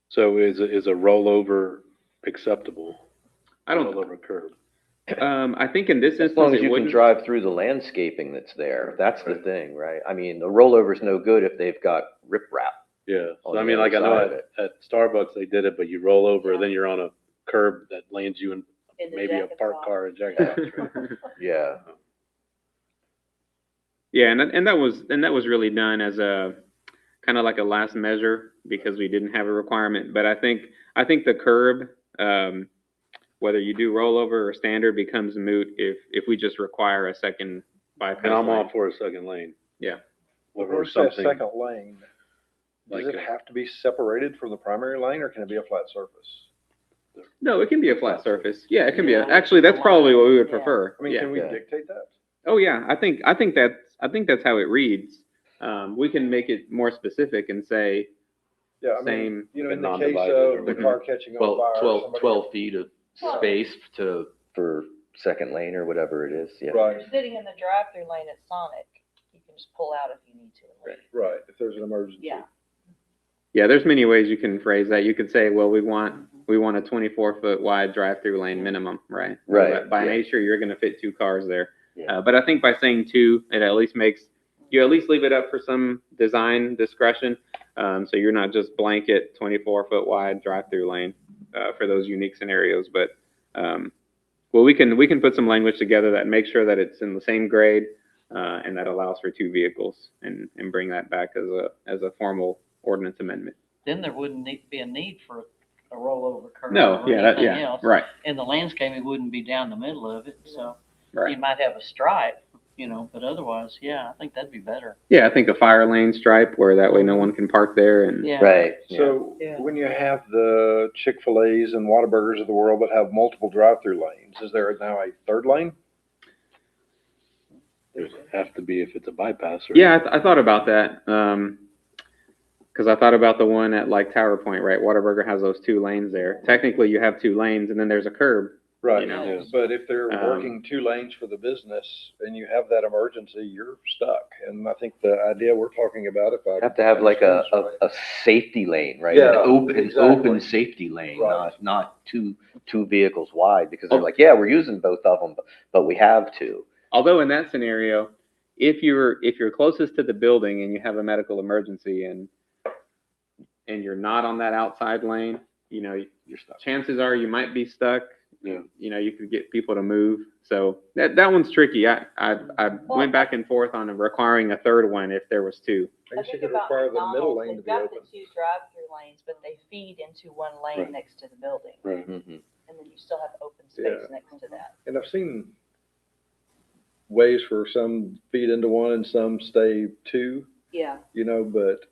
So is a rollover acceptable? I don't. Rollover curb. I think in this As instance, long as it you can wouldn't. drive through the landscaping that's there, that's the thing, right? I mean, the rollover's no good if they've got riprap. Yeah, On so I the mean, like I other know side of at Starbucks they did it, but you roll over, then you're on a curb that lands you in In the maybe a jacket parked box. car and jacket box. Right? Yeah. Yeah, and that was really done as a kind of like a last measure because we didn't have a requirement. But I think the curb, whether you do rollover or standard, becomes moot if we just require a second bypass. And I'm all lane. for a second lane. Yeah. Or Where's that something second lane? Does like it have to be separated from the primary lane, or can it be a flat surface? No, it can be a flat surface. Yeah, it can be. Yeah, Actually, that's probably what we would yeah. prefer. I mean, Yeah. can we Yeah. dictate that? Oh yeah, I think that's how it reads. We can make it more specific and say Yeah, I mean, same. in the case non-divided or of the whatever. car catching on fire. 12 feet of space for second lane or whatever it is, yeah. If Right, you're sitting in the drive-through lane at Sonic, you can just pull out if you need to. and leave. right, if there's an emergency. Yeah. Yeah, there's many ways you can phrase that. You could say, well, we want a 24-foot wide drive-through lane minimum, right? Right, By yeah. nature, you're going to fit 2 cars there. Yeah. But I think by saying 2, it at least you at least leave it up for some design discretion. So you're not just blanket 24-foot wide drive-through lane for those unique scenarios. But well, we can put some language together that makes sure that it's in the same grade and that allows for 2 vehicles and bring that back as a formal ordinance amendment. Then there wouldn't be a need for a rollover curve. No, or yeah, anything yeah, else. right, And the landscaping wouldn't be down the middle of it, so you right. might have a stripe, but otherwise, yeah, I think that'd be better. Yeah, I think a fire lane stripe where that way no one can park there and Yeah. Right, yeah. So Yeah. when you have the Chick-fil-A's and Whataburgers of the world that have multiple drive-through lanes, is there now a third lane? There's have to be if it's a bypass. Or yeah, I thought about that. Because I thought about the one at like Tower Point, right? Whataburger has those 2 lanes there. Technically, you have 2 lanes and then there's a curb. Right, You know, but if they're um, working 2 lanes for the business and you have that emergency, you're stuck. And I think the idea we're talking about, if I. Have to have like a understand this right- safety lane, right? Yeah, An open exactly. safety lane, Right. not two vehicles wide, because they're like, yeah, we're using both of them, but we have to. Although in that scenario, if you're closest to the building and you have a medical emergency and you're not on that outside lane, you're stuck. Chances are you might be stuck. Yeah. You could get people to move. So that one's tricky. I went back and forth on requiring a third one if there was 2. I I guess you think could about require the middle McDonald's, lane to they've be got open. the 2 drive-through lanes, but they feed into one lane Right. next to the building. Right. Mhm. And then you still have open Yeah. space next to that. And I've seen ways for some feed into one and some stay 2, Yeah. but,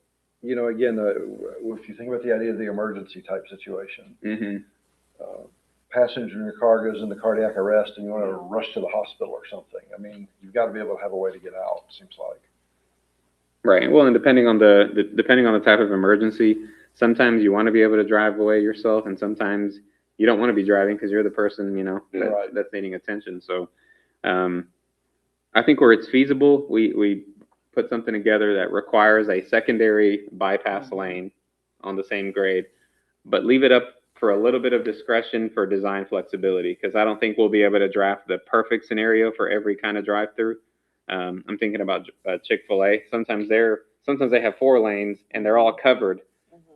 again, if you think about the idea of the emergency type situation, Mm-hmm. passenger in your car goes into cardiac arrest and you want to rush to the hospital or something. I mean, you've got to be able to have a way to get out, it seems like. Right. Well, and depending on the type of emergency, sometimes you want to be able to drive away yourself, and sometimes you don't want to be driving because you're the person, Right. that's needing attention. So, I think where it's feasible, we put something together that requires a secondary bypass lane on the same grade, but leave it up for a little bit of discretion for design flexibility, because I don't think we'll be able to draft the perfect scenario for every kind of drive-through. I'm thinking about Chick-fil-A. Sometimes they have 4 lanes and they're all covered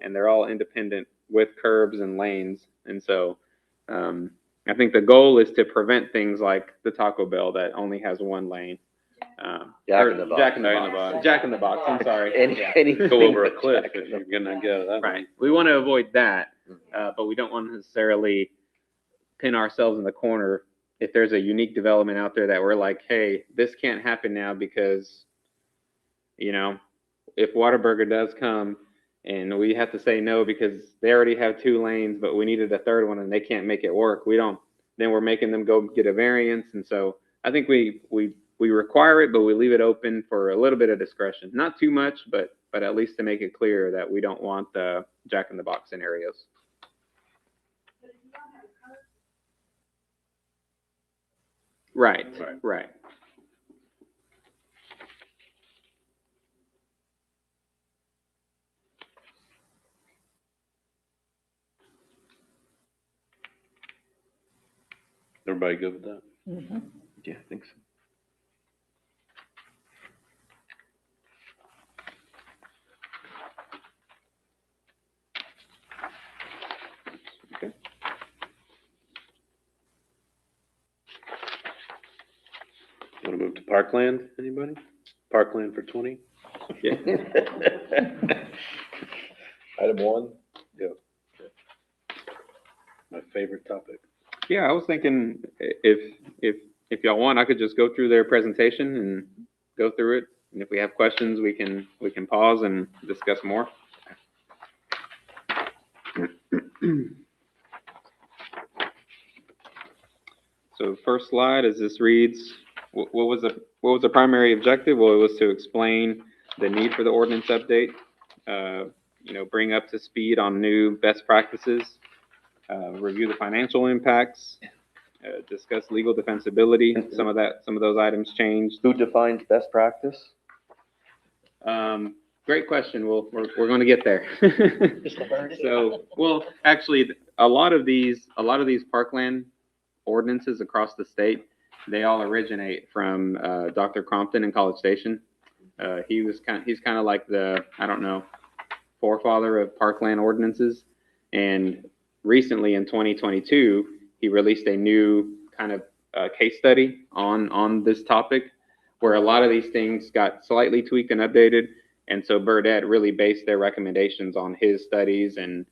and they're all independent with curbs and lanes. And so I think the goal is to prevent things like the Taco Bell that only has one lane. Jack or in the Box. Jack in the Box. Jack in the Box, I'm sorry. Yeah. Anything Go over a but cliff Jack if in the you're gonna get that. Right. We want to avoid that, but we don't want to necessarily pin ourselves in the corner if there's a unique development out there that we're like, hey, this can't happen now because, you know, if Whataburger does come and we have to say no because they already have 2 lanes, but we needed a third one and they can't make it work, then we're making them go get a variance. And so I think we require it, but we leave it open for a little bit of discretion. Not too much, but at least to make it clear that we don't want the Jack in the Box scenarios. Right. Everybody good with that? Yeah, I think so. Want to move to Parkland? Anybody? Parkland for 20? Yeah. Item 1, My favorite topic. Yeah, I was thinking if y'all want, I could just go through their presentation and go through it. And if we have questions, we can pause and discuss more. So first slide, as this reads, what was the primary objective? Well, it was to explain the need for the ordinance update, bring up to speed on new best practices, review the financial impacts, discuss legal defensibility. Some of those items changed. Who defines best practice? Great question. We're going to get there. Just the bird. So, well, actually, a lot of these parkland ordinances across the state, they all originate from Dr. Crompton in College Station. He's kind of like the, I don't know, forefather of parkland ordinances. And recently in 2022, he released a new kind of case study on this topic, where a lot of these things got slightly tweaked and updated. And so Burdett really based their recommendations on his studies and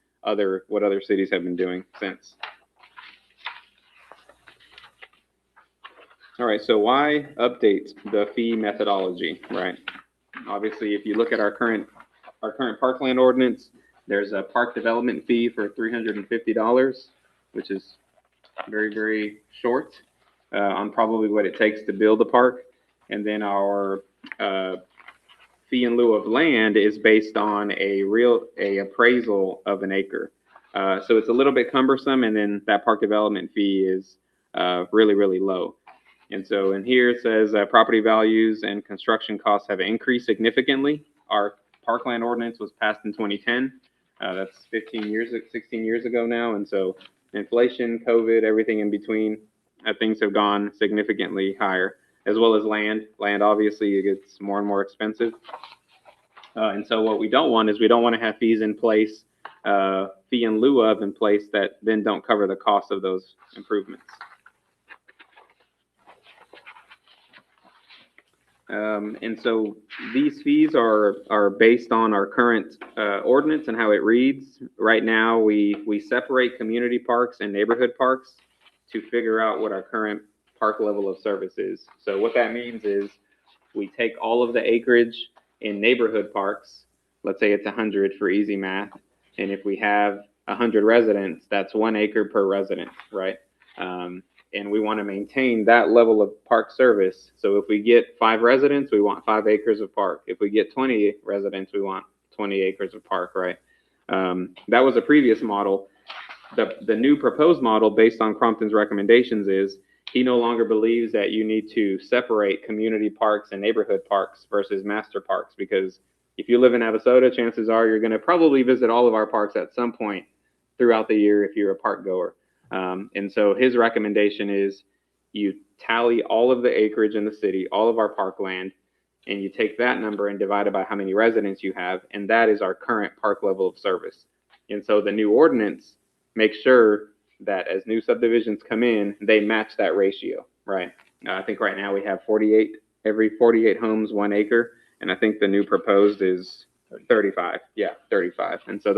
what other cities have been doing since. All right, so why update the fee methodology, right? Obviously, if you look at our current parkland ordinance, there's a park development fee for $350, which is very, very short on probably what it takes to build a park. And then our fee in lieu of land is based on a appraisal of an acre. So it's a little bit cumbersome, and then that park development fee is really, really low. And so in here it says property values and construction costs have increased significantly. Our parkland ordinance was passed in 2010. That's 16 years ago now. And so inflation, COVID, everything in between, things have gone significantly higher, as well as land. Land, obviously, it gets more and more expensive. And so what we don't want is we don't want to have fees in place, fee in lieu of in place that then don't cover the cost of those improvements. And so these fees are based on our current ordinance and how it reads. Right now, we separate community parks and neighborhood parks to figure out what our current park level of service is. So what that means is we take all of the acreage in neighborhood parks, let's say it's 100 for easy math, and if we have 100 residents, that's 1 acre per resident, right? And we want to maintain that level of park service. So if we get 5 residents, we want 5 acres of park. If we get 20 residents, we want 20 acres of park, right? That was a previous model. The new proposed model, based on Crompton's recommendations, is he no longer believes that you need to separate community parks and neighborhood parks versus master parks, because if you live in Navasota, chances are you're going to probably visit all of our parks at some point throughout the year if you're a park goer. And so his recommendation is you tally all of the acreage in the city, all of our parkland, and you take that number and divide it by how many residents you have, and that is our current park level of service. And so the new ordinance makes sure that as new subdivisions come in, they match that ratio, right? I think right now we have every 48 homes, 1 acre, and I think the new proposed is 35. Yeah, 35. And so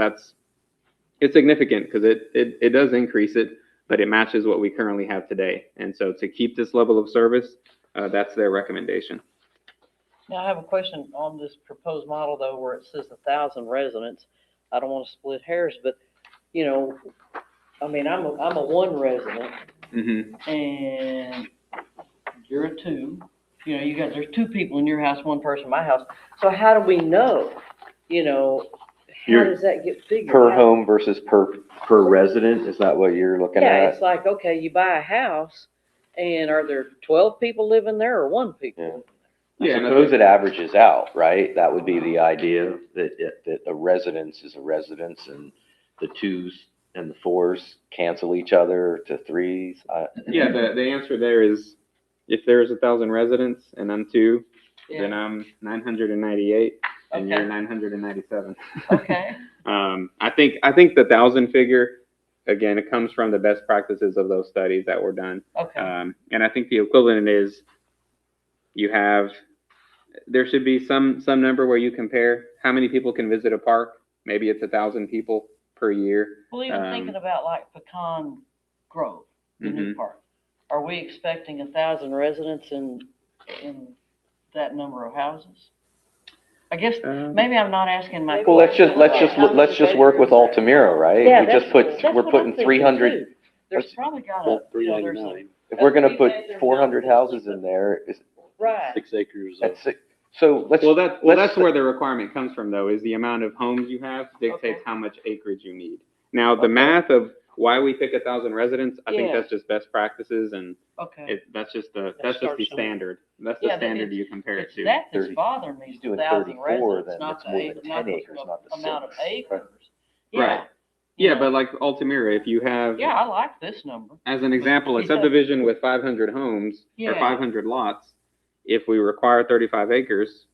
it's significant because it does increase it, but it matches what we currently have today. And so to keep this level of service, that's their recommendation. Now, I have a question on this proposed model though, where it says 1,000 residents. I don't want to split hairs, but, you know, I mean, I'm a 1 resident Mm-hmm. and you're a 2. You know, there's 2 people in your house, 1 person in my house. So how do we know, you know, how You're- does that get figured? Per How- home versus per resident, is that what you're looking Yeah, at? it's like, okay, you buy a house and are there 12 people living there or 1 people? I Yeah, and I suppose think- it averages out, right? That would be the idea, that a residence is a residence and the 2s and the 4s cancel each other to 3s. Yeah, the answer there is if there's 1,000 residents and I'm 2, then Yeah, I'm 998 and you're Okay. 997. okay, I think the 1,000 figure, again, it comes from the best practices of those studies that were done. okay. And I think the equivalent is there should be some number where you compare how many people can visit a park. Maybe it's 1,000 people per year. Well, even Um, thinking about like Pecan Grove, the new Mhm. park, are we expecting 1,000 residents in that number of houses? I guess, maybe I'm not asking my. Well, let's just question. work with Altamira, right? Yeah, We just that's put, what we're I'm putting thinking, 300, too. There's let's- probably got Well, a, you know, there's a, 399, if we're gonna put Three-bedroom 400 houses. houses in there, right. 6 acres of. that's it. So let's. Well, let's- that's where the requirement comes from, though, is the amount of homes you have dictates Okay. how much acreage you need. Now, the Okay. math of why we pick 1,000 residents, I think Yeah. that's just best practices, and Okay. that's just the Let's start the somewhere. standard. That's Yeah, the but standard it's- you compare it It's to. that that's 30. bothering me, He's is doing 1,000 34, residents, then not it's the more acre, than not 10 the acres, not the amount of 6. acres. Right. You Yeah, know. but like Altamira, if you have, Yeah, I like this number. as an example, a Yeah. subdivision with 500 homes or Yeah. 500 lots, if we require 35 acres,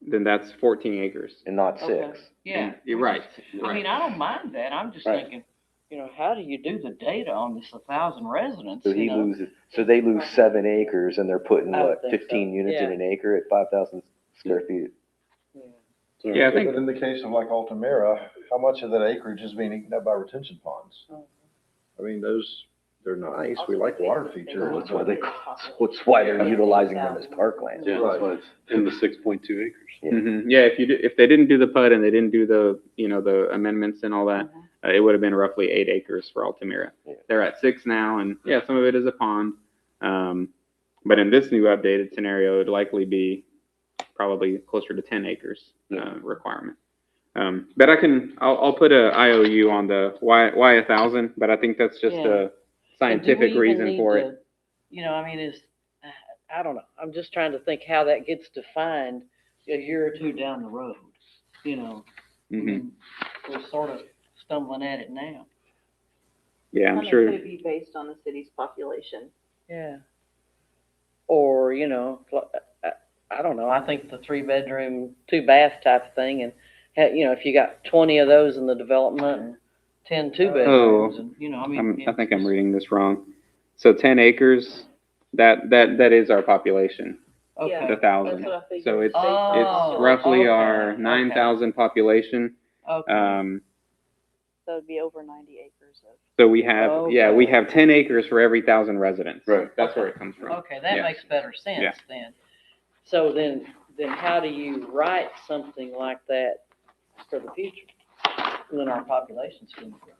then that's 14 acres. And not Okay. 6. Yeah. And- you're right. I mean, I don't mind that. I'm just Right. thinking, you know, how do you do the data on this 1,000 residents, So you know? they lose 7 acres and they're putting, I would what, think 15 so. units in Yeah. an acre at 5,000 square feet? Yeah, I think But in the case of like Altamira, how much of that acreage is being eaten up by retention ponds? I mean, they're nice, we like water features. That's why they're utilizing them as parkland. Yeah, that's why it's in the 6.2 acres. Yeah. Yeah, if they didn't do the PUD and they didn't do the, you know, the amendments and all that, it would have been roughly 8 acres for Altamira. Yeah. They're at 6 now, and yeah, some of it is a pond. But in this new updated scenario, it'd likely be probably closer to 10 acres requirement. But I'll put a IOU on the why 1,000, but I think that's just Yeah. a And do scientific we even reason need for to- it. You know, I mean, I don't know. I'm just trying to think how that gets defined a year or 2 down the road, you know? I Mhm. mean, we're sort of stumbling at it now. Yeah, I I'm mean, sure. could it be based on the city's population? Yeah. Or, you know, I don't know, I think the 3-bedroom, 2-bath type of thing, and, you know, if you got 20 of those in the development and 10 2-bedrooms, and, you know, I mean. I think I'm reading this wrong. So 10 acres, that is our population, Okay, the 1,000. That's what I figured. So it's Oh, roughly okay, our okay. 9,000 population. okay. That would be over 90 acres of. So we have, we Okay. have 10 acres for every 1,000 residents. Right. That's where it comes from. Okay, that Yeah. makes better Yeah. sense then. So then how do you write something like that for the future? When our population's going to grow?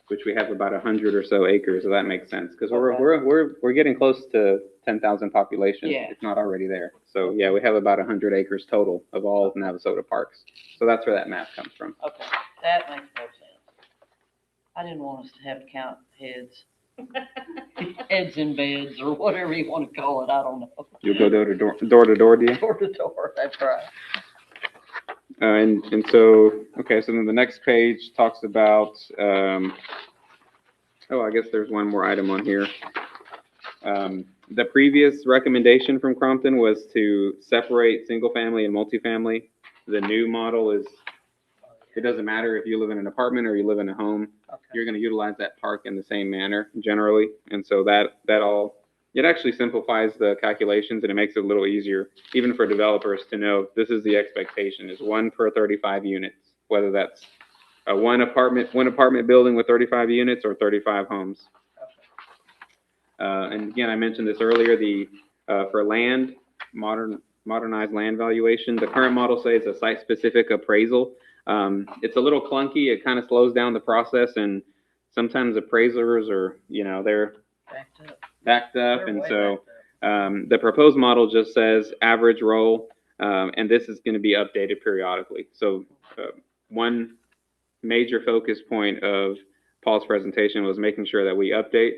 Which we have about 100 or so acres, so that makes sense. Because Okay. we're getting close to 10,000 population. Yeah. It's not already there. So yeah, we have about 100 acres total of all Navasota parks. So that's where that math comes from. Okay, that makes more sense. I didn't want us to have to count heads, heads in beds, or whatever you want to call it, I don't know. You'll go door to door, do you? Door to door, that's right. And so, okay, so then the next page talks about, I guess there's one more item on here. The previous recommendation from Crompton was to separate single family and multifamily. The new model is It doesn't matter if you live in an apartment or you live in a home, Okay. you're going to utilize that park in the same manner generally. And so it actually simplifies the calculations and it makes it a little easier, even for developers to know this is the expectation is 1 per 35 units, whether that's a one apartment building with 35 units or 35 homes. And again, I mentioned this earlier, for land, modernized land valuation, the current model says a site-specific appraisal. It's a little clunky. It kind of slows down the process, and sometimes appraisers are, they're backed up. They're And way so backed up. the proposed model just says average roll, and this is going to be updated periodically. So one major focus point of Paul's presentation was making sure that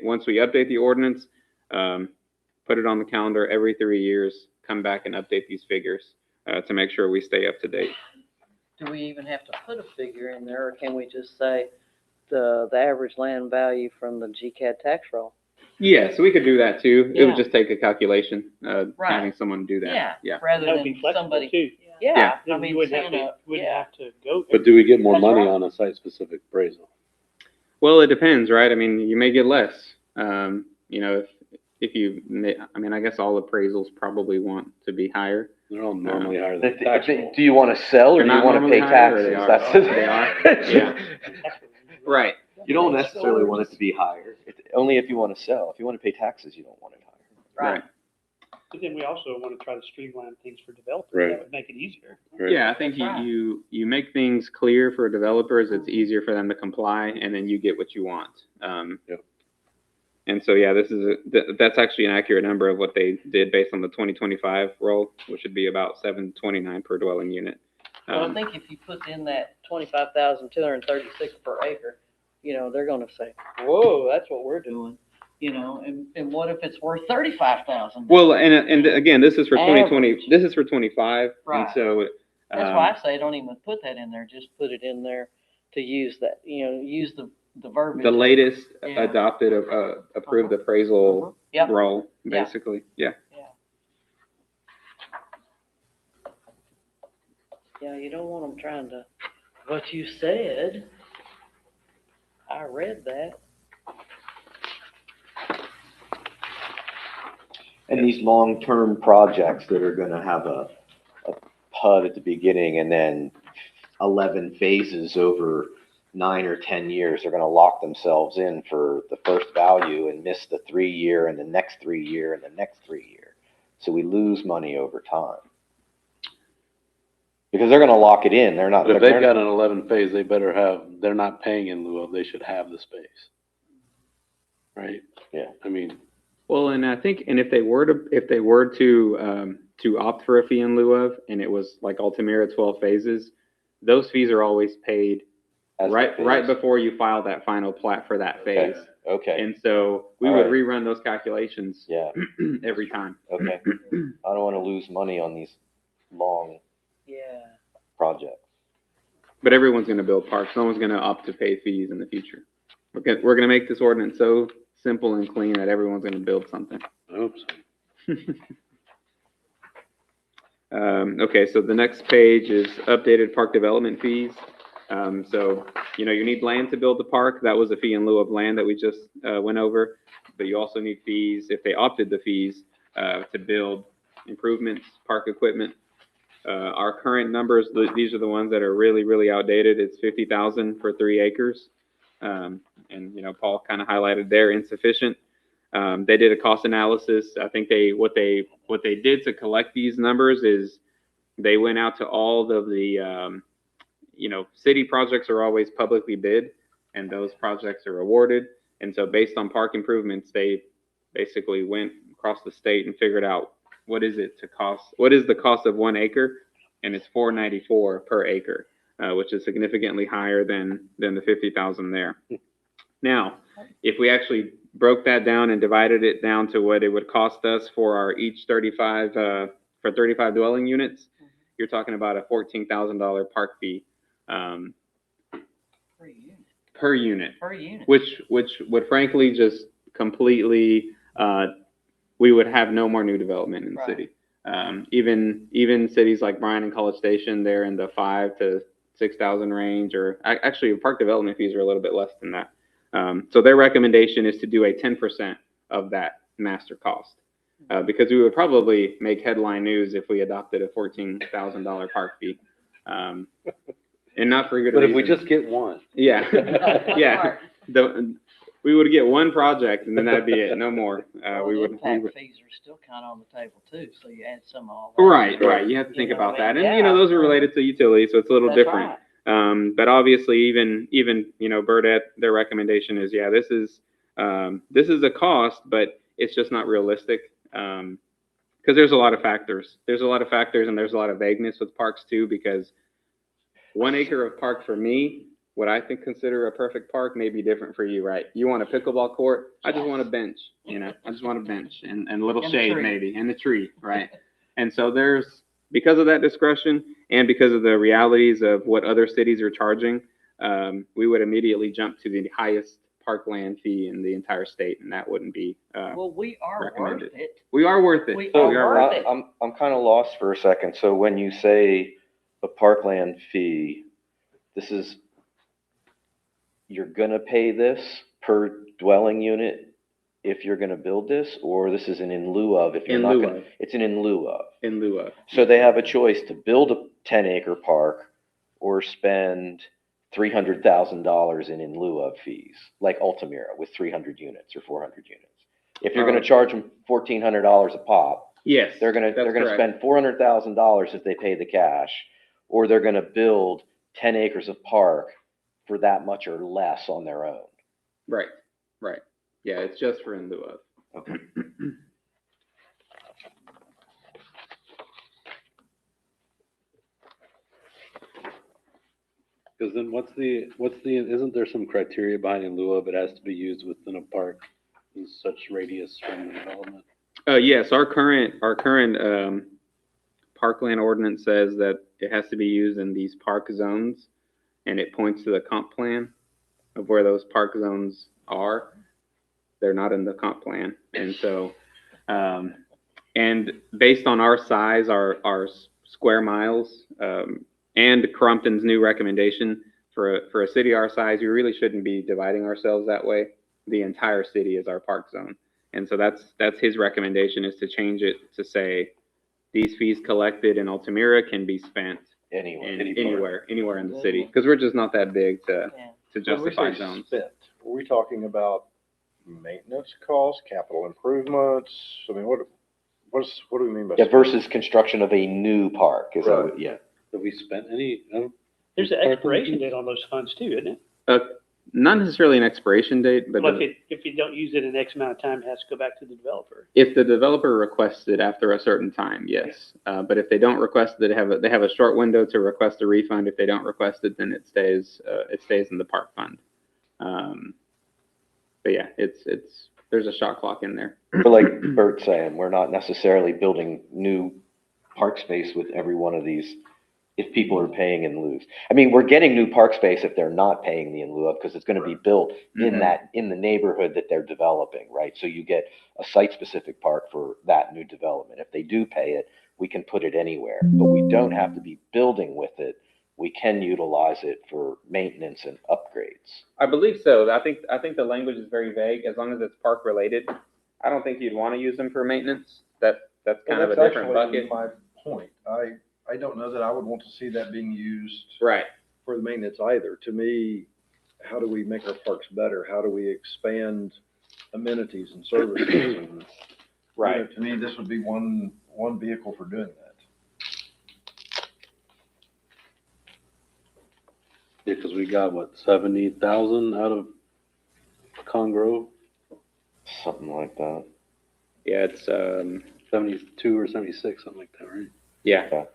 once we update the ordinance, put it on the calendar every 3 years, come back and update these figures to make sure we stay up to date. Do we even have to put a figure in there, or can we just say the average land value from the GCAD tax roll? Yeah, so we could do that too. It would Yeah. just take a calculation, Right. having someone do that. Yeah. Rather That would be than flexible somebody. too. Yeah, I Then mean, you wouldn't have saying to, wouldn't have to go. But do we get more That's money right. on a site-specific appraisal? Well, it depends, right? I mean, you may get less. I guess all appraisals probably want to be higher. They're all normally higher than If tax they- roll. do you want to sell or They're do you not want to normally pay higher, or taxes? they are? That's They are? Yeah. Right. You don't necessarily want it to be higher. Only if you want to sell. If you want to pay taxes, you don't want it higher. Right. But then we also want to try to streamline things for developers. Right. That would make it easier. Right. Yeah, I think That's right. you make things clear for developers. It's easier for them to comply, and then you get what you want. Yep. And so, yeah, that's actually an accurate number of what they did based on the 2025 roll, which would be about $729 per dwelling unit. Well, I think if you put in that 25,236 per acre, they're gonna say, whoa, that's what we're doing, and what if it's worth 35,000? Well, and again, this is for 2020. Average. This is for 25, Right. and so That's why I say don't even put that in there, just put it in there to use that, use the verbiage. the latest Yeah. adopted approved appraisal Yep, roll, Yeah. basically. Yeah. yeah, you don't want them trying to, what you said, I read that. And these long-term projects that are gonna have a PUD at the beginning and then 11 phases over 9 or 10 years, they're gonna lock themselves in for the first value and miss the 3-year and the next 3-year and the next 3-year. So we lose money over time. Because they're gonna lock it in, they're not. But if they've got an 11 phase, they're not paying in lieu of, they should have the space. Right? Yeah. I mean, Well, and I think, and if they were to opt for a fee in lieu of, and it was like Altamira 12 phases, those fees are always paid as the right phase. before you file that final plat for that Okay. phase. Okay, And so we All would right. rerun those calculations yeah, every time. okay. I don't wanna lose money on these long Yeah. projects. But everyone's going to build parks. No one's going to opt to pay fees in the future. We're going to make this ordinance so simple and clean that everyone's going to build something. I hope so. Okay, so the next page is updated park development fees. So, you need land to build the park. That was a fee in lieu of land that we just went over. But you also need fees, if they opted the fees, to build improvements, park equipment. Our current numbers, these are the ones that are really, really outdated. It's 50,000 for 3 acres. And, Paul kind of highlighted they're insufficient. They did a cost analysis. I think what they did to collect these numbers is they went out to all of the, city projects are always publicly bid, and those projects are awarded. And so based on park improvements, they basically went across the state and figured out what is the cost of 1 acre, and it's $494 per acre, which is significantly higher than the 50,000 there. Now, if we actually broke that down and divided it down to what it would cost us for our each 35 dwelling units, you're talking about a $14,000 park fee per unit, which would frankly just completely, we would have no more new development in the city. Even cities like Bryan and College Station, they're in the $5 to 6,000 range, or actually park development fees are a little bit less than that. So their recommendation is to do a 10% of that master cost. Because we would probably make headline news if we adopted a $14,000 park fee. And not for good But reason. if we just get one. Yeah, yeah. We would get one project and then that'd be it, no more. We would. Impact fees are still kind of on the table too, so you add some of all that. Right. You have to You think know about what I that. mean? And, those are related to utilities, so it's a little That's different. right. But obviously even, Burdette, their recommendation is, this is a cost, but it's just not realistic. Because there's a lot of factors. There's a lot of factors and there's a lot of vagueness with parks too, because 1 acre of park for me, what I consider a perfect park may be different for you, right? You want a pickleball court? I just want a bench, I just want a bench and a little And a shade tree. maybe, and a tree, right? And so because of that discretion and because of the realities of what other cities are charging, we would immediately jump to the highest parkland fee in the entire state, and that wouldn't be, Well, we are worth recommended. it. we are worth it. We So are worth it. I'm kind of lost for a second. So when you say a parkland fee, you're gonna pay this per dwelling unit if you're gonna build this, or this is an in lieu of if you're In not lieu gonna? of. It's an in lieu of. In lieu of. So they have a choice to build a 10-acre park or spend $300,000 in lieu of fees, like Altamira with 300 units or 400 units. If you're gonna charge them $1,400 a pop, Yes. they're gonna correct. spend $400,000 if they pay the cash, or they're gonna build 10 acres of park for that much or less on their own. Right. Yeah, it's just for in lieu of. Okay. Because then isn't there some criteria behind in lieu of, it has to be used within a park in such radius from the development? Yes, our current parkland ordinance says that it has to be used in these park zones, and it points to the comp plan of where those park zones are. They're not in the comp plan, and so, and based on our size, our square miles, and Crumpton's new recommendation for a city our size, we really shouldn't be dividing ourselves that way. The entire city is our park zone. And so that's his recommendation, is to change it to say these fees collected in Altamira can be spent anywhere in the city, because we're just not that big to justify zones. Are we talking about maintenance costs, capital improvements? I mean, what do we mean by? Yeah, versus construction of a new park is, Right. yeah. Have we spent any? There's an expiration date on those funds too, isn't it? Not necessarily an expiration date, but Well, if you don't use it in X amount of time, it has to go back to the developer. if the developer requests it after a certain time, yes. But if they don't request it, they have a short window to request a refund. If they don't request it, then it stays in the park fund. But yeah, there's a shot clock in there. But like Bert's saying, we're not necessarily building new park space with every one of these if people are paying in lieu. I mean, we're getting new park space if they're not paying the in lieu of, because it's gonna be built in the neighborhood that they're developing, right? So you get a site-specific park for that new development. If they do pay it, we can put it anywhere, but we don't have to be building with it. We can utilize it for maintenance and upgrades. I believe so. I think the language is very vague. As long as it's park related, I don't think you'd want to use them for maintenance. That's kind of a different bucket. My point. I don't know that I would want to see that being used Right. for the maintenance either. To me, how do we make our parks better? How do we expand amenities and services? And, Right. To me, this would be one vehicle for doing that. Yeah, because we got, 70,000 out of Pecan Grove? Something like that. Yeah, it's 72 or 76, something like that, right? yeah.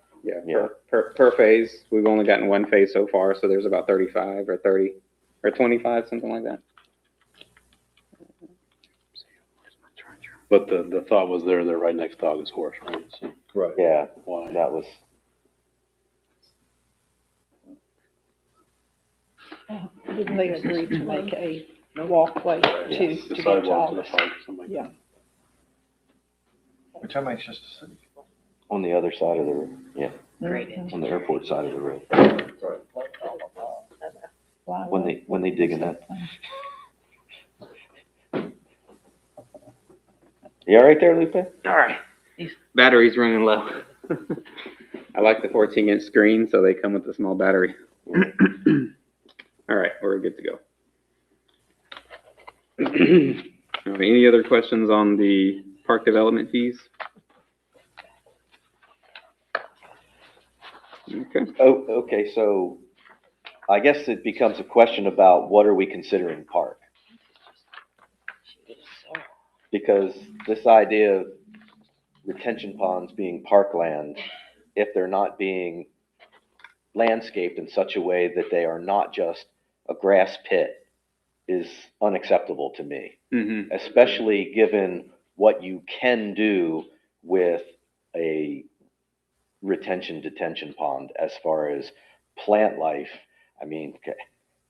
Yeah. Per phase. We've only gotten one phase so far, so there's about 35 or 30 or 25, something like that. But the thought was they're right next to August Horse, right? So Right. Yeah, why? that was, Didn't they agree to make a walkway to The get to sidewalk to the August? park or something like Yeah. that. Which I'm anxious to see. on the other side of the road, yeah, Mhm. on the airport side of the road. Right. when they dig in that. You all right there, Lupe? All right. Battery's running low. I like the 14-inch screen, so they come with a small battery. All right, we're good to go. All right, any other questions on the park development fees? Okay. Oh, okay, so I guess it becomes a question about what are we considering park? Because this idea of retention ponds being parkland, if they're not being landscaped in such a way that they are not just a grass pit, is unacceptable to me. Mm-hmm. Especially given what you can do with a retention detention pond as far as plant life. I mean, if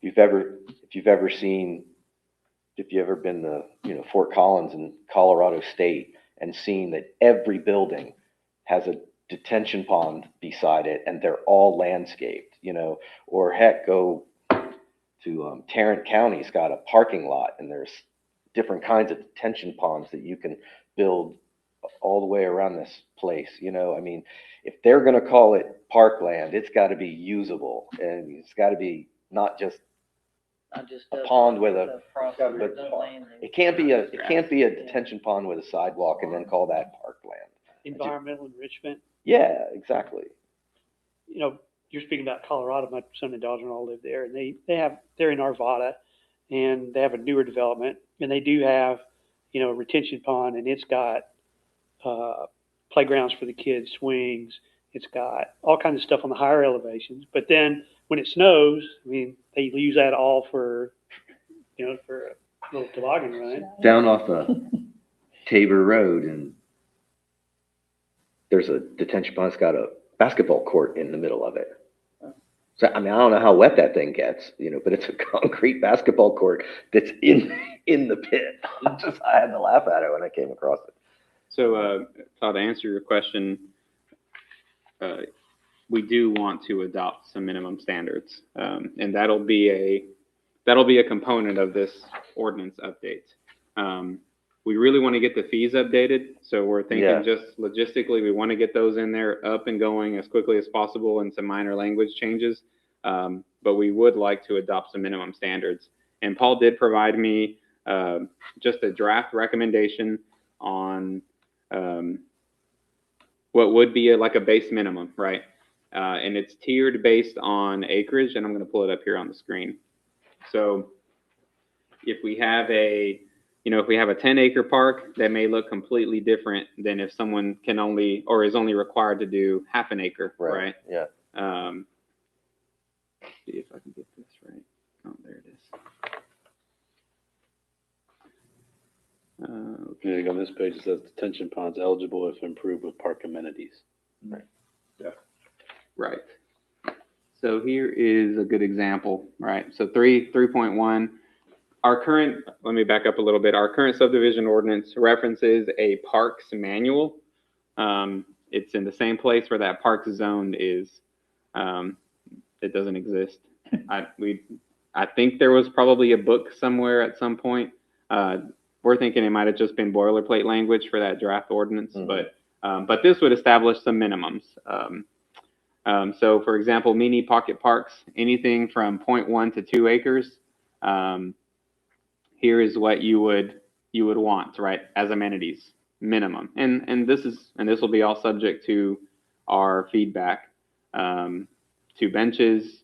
you've ever been to, Fort Collins in Colorado State and seen that every building has a detention pond beside it and they're all landscaped, or heck, go to Tarrant County's got a parking lot and there's different kinds of detention ponds that you can build all the way around this place. I mean, if they're going to call it parkland, it's got to be usable, and it's got to be not just a pond with a. It can't be a detention pond with a sidewalk and then call that parkland. Environmental enrichment. Yeah, exactly. You're speaking about Colorado. My son and daughter all live there, and they're in Arvada, and they have a newer development, and they do have, a retention pond, and it's got playgrounds for the kids, swings. It's got all kinds of stuff on the higher elevations. But then when it snows, I mean, they use that all for a little toboggan run. Down off Tabor Road, and there's a detention pond that's got a basketball court in the middle of it. So, I mean, I don't know how wet that thing gets, but it's a concrete basketball court that's in the pit. I had to laugh at it when I came across it. So, Todd, to answer your question, we do want to adopt some minimum standards, and that'll be a component of this ordinance update. We really want to get the fees updated, so we're thinking just logistically, we want to get those in there up and going as quickly as possible, and some minor language changes. But we would like to adopt some minimum standards. And Paul did provide me just a draft recommendation on what would be like a base minimum, right? And it's tiered based on acreage, and I'm going to pull it up here on the screen. So if we have a 10-acre park, that may look completely different than if someone can only, or is only required to do half an acre, right? Yeah. See if I can get this right. Oh, there it is. Okay, on this page it says detention ponds eligible if improved with park amenities. Right. Yeah. Right. So here is a good example, right? So 3.1. Let me back up a little bit. Our current subdivision ordinance references a parks manual. It's in the same place where that parks zone is. It doesn't exist. I think there was probably a book somewhere at some point. We're thinking it might have just been boilerplate language for that draft ordinance, but this would establish some minimums. So, for example, mini pocket parks, anything from 0.1 to 2 acres. Here is what you would want, right, as amenities minimum, and this will be all subject to our feedback. 2 benches,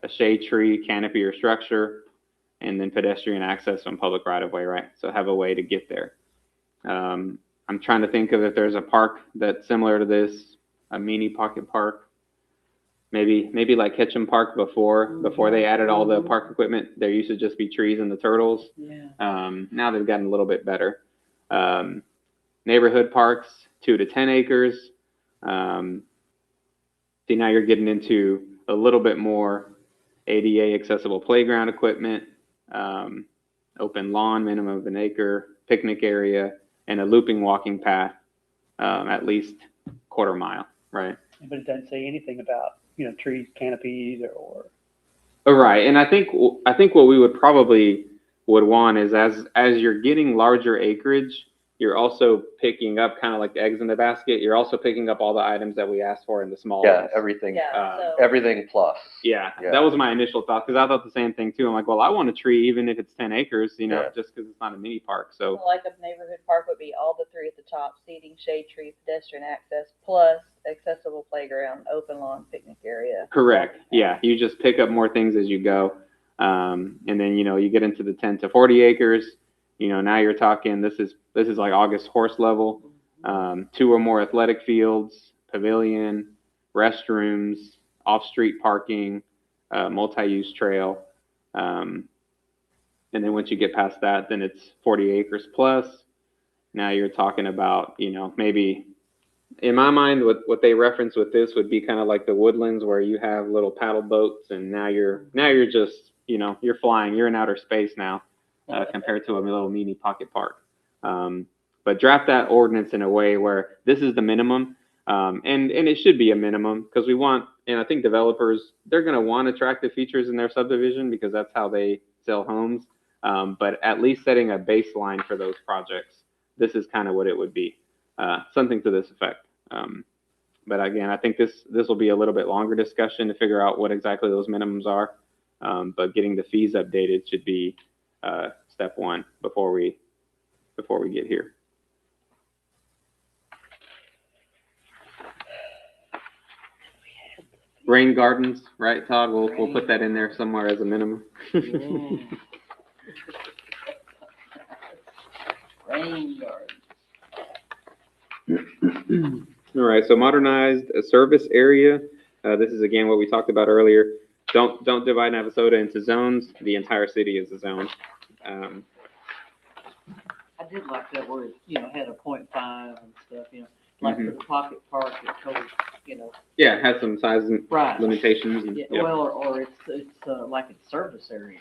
a shade tree, canopy or structure, and then pedestrian access from public right of way, right? So have a way to get there. I'm trying to think of if there's a park that's similar to this, a mini pocket park. Maybe like Ketchum Park before they added all the park equipment, there used to just be trees and the turtles. Yeah. Now they've gotten a little bit better. Neighborhood parks, 2 to 10 acres. See, now you're getting into a little bit more ADA accessible playground equipment, open lawn, minimum of an acre, picnic area, and a looping walking path, at least quarter mile, right? But it doesn't say anything about, trees, canopies, or Right, and I think what we would probably would want is as you're getting larger acreage, you're also picking up kind of like the eggs in the basket. You're also picking up all the items that we asked for in the small Yeah, ones. everything, Yeah, so. everything plus. Yeah, Yeah. that was my initial thought because I thought the same thing too. I'm like, well, I want a tree even if it's 10 acres, you know, Yeah. just because it's not a mini park. So Like a neighborhood park would be all the three at the top: seating, shade tree, pedestrian access, plus accessible playground, open lawn, picnic area. correct. Yeah, you just pick up more things as you go, and then you get into the 10 to 40 acres. Now you're talking. This is like August horse level. 2 or more athletic fields, pavilion, restrooms, off-street parking, multi-use trail. And then once you get past that, then it's 40 acres plus. Now you're talking about, maybe in my mind, what they reference with this would be kind of like the woodlands where you have little paddle boats, and now you're just, you're flying, you're in outer space now, compared to a little mini pocket park. But draft that ordinance in a way where this is the minimum, and it should be a minimum because we want, and I think developers, they're going to want attractive features in their subdivision because that's how they sell homes. But at least setting a baseline for those projects, this is kind of what it would be, something to this effect. But again, I think this will be a little bit longer discussion to figure out what exactly those minimums are. But getting the fees updated should be step one before we get here. Rain gardens, right, Todd? We'll put that in there somewhere as a minimum. Rain garden. All right, so modernized service area. This is again what we talked about earlier. Don't divide Navasota into zones. The entire city is a zone. I did like that where it, had a 0.5 and stuff, like for the pocket park, it told, Yeah, it has some size right. limitations. And, Yeah, yep. well, or it's like a service area.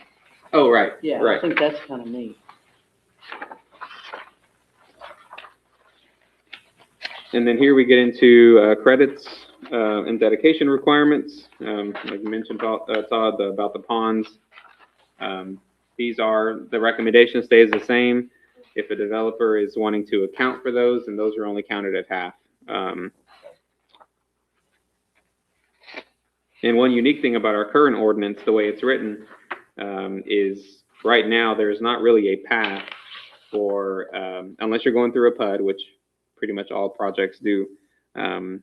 Oh, right. Yeah, Right. I think that's kind of neat. And then here we get into credits and dedication requirements. Like you mentioned, Todd, about the ponds. These are, the recommendation stays the same. If a developer is wanting to account for those, and those are only counted at half. And one unique thing about our current ordinance, the way it's written, is right now there's not really a path for, unless you're going through a PUD, which pretty much all projects do. The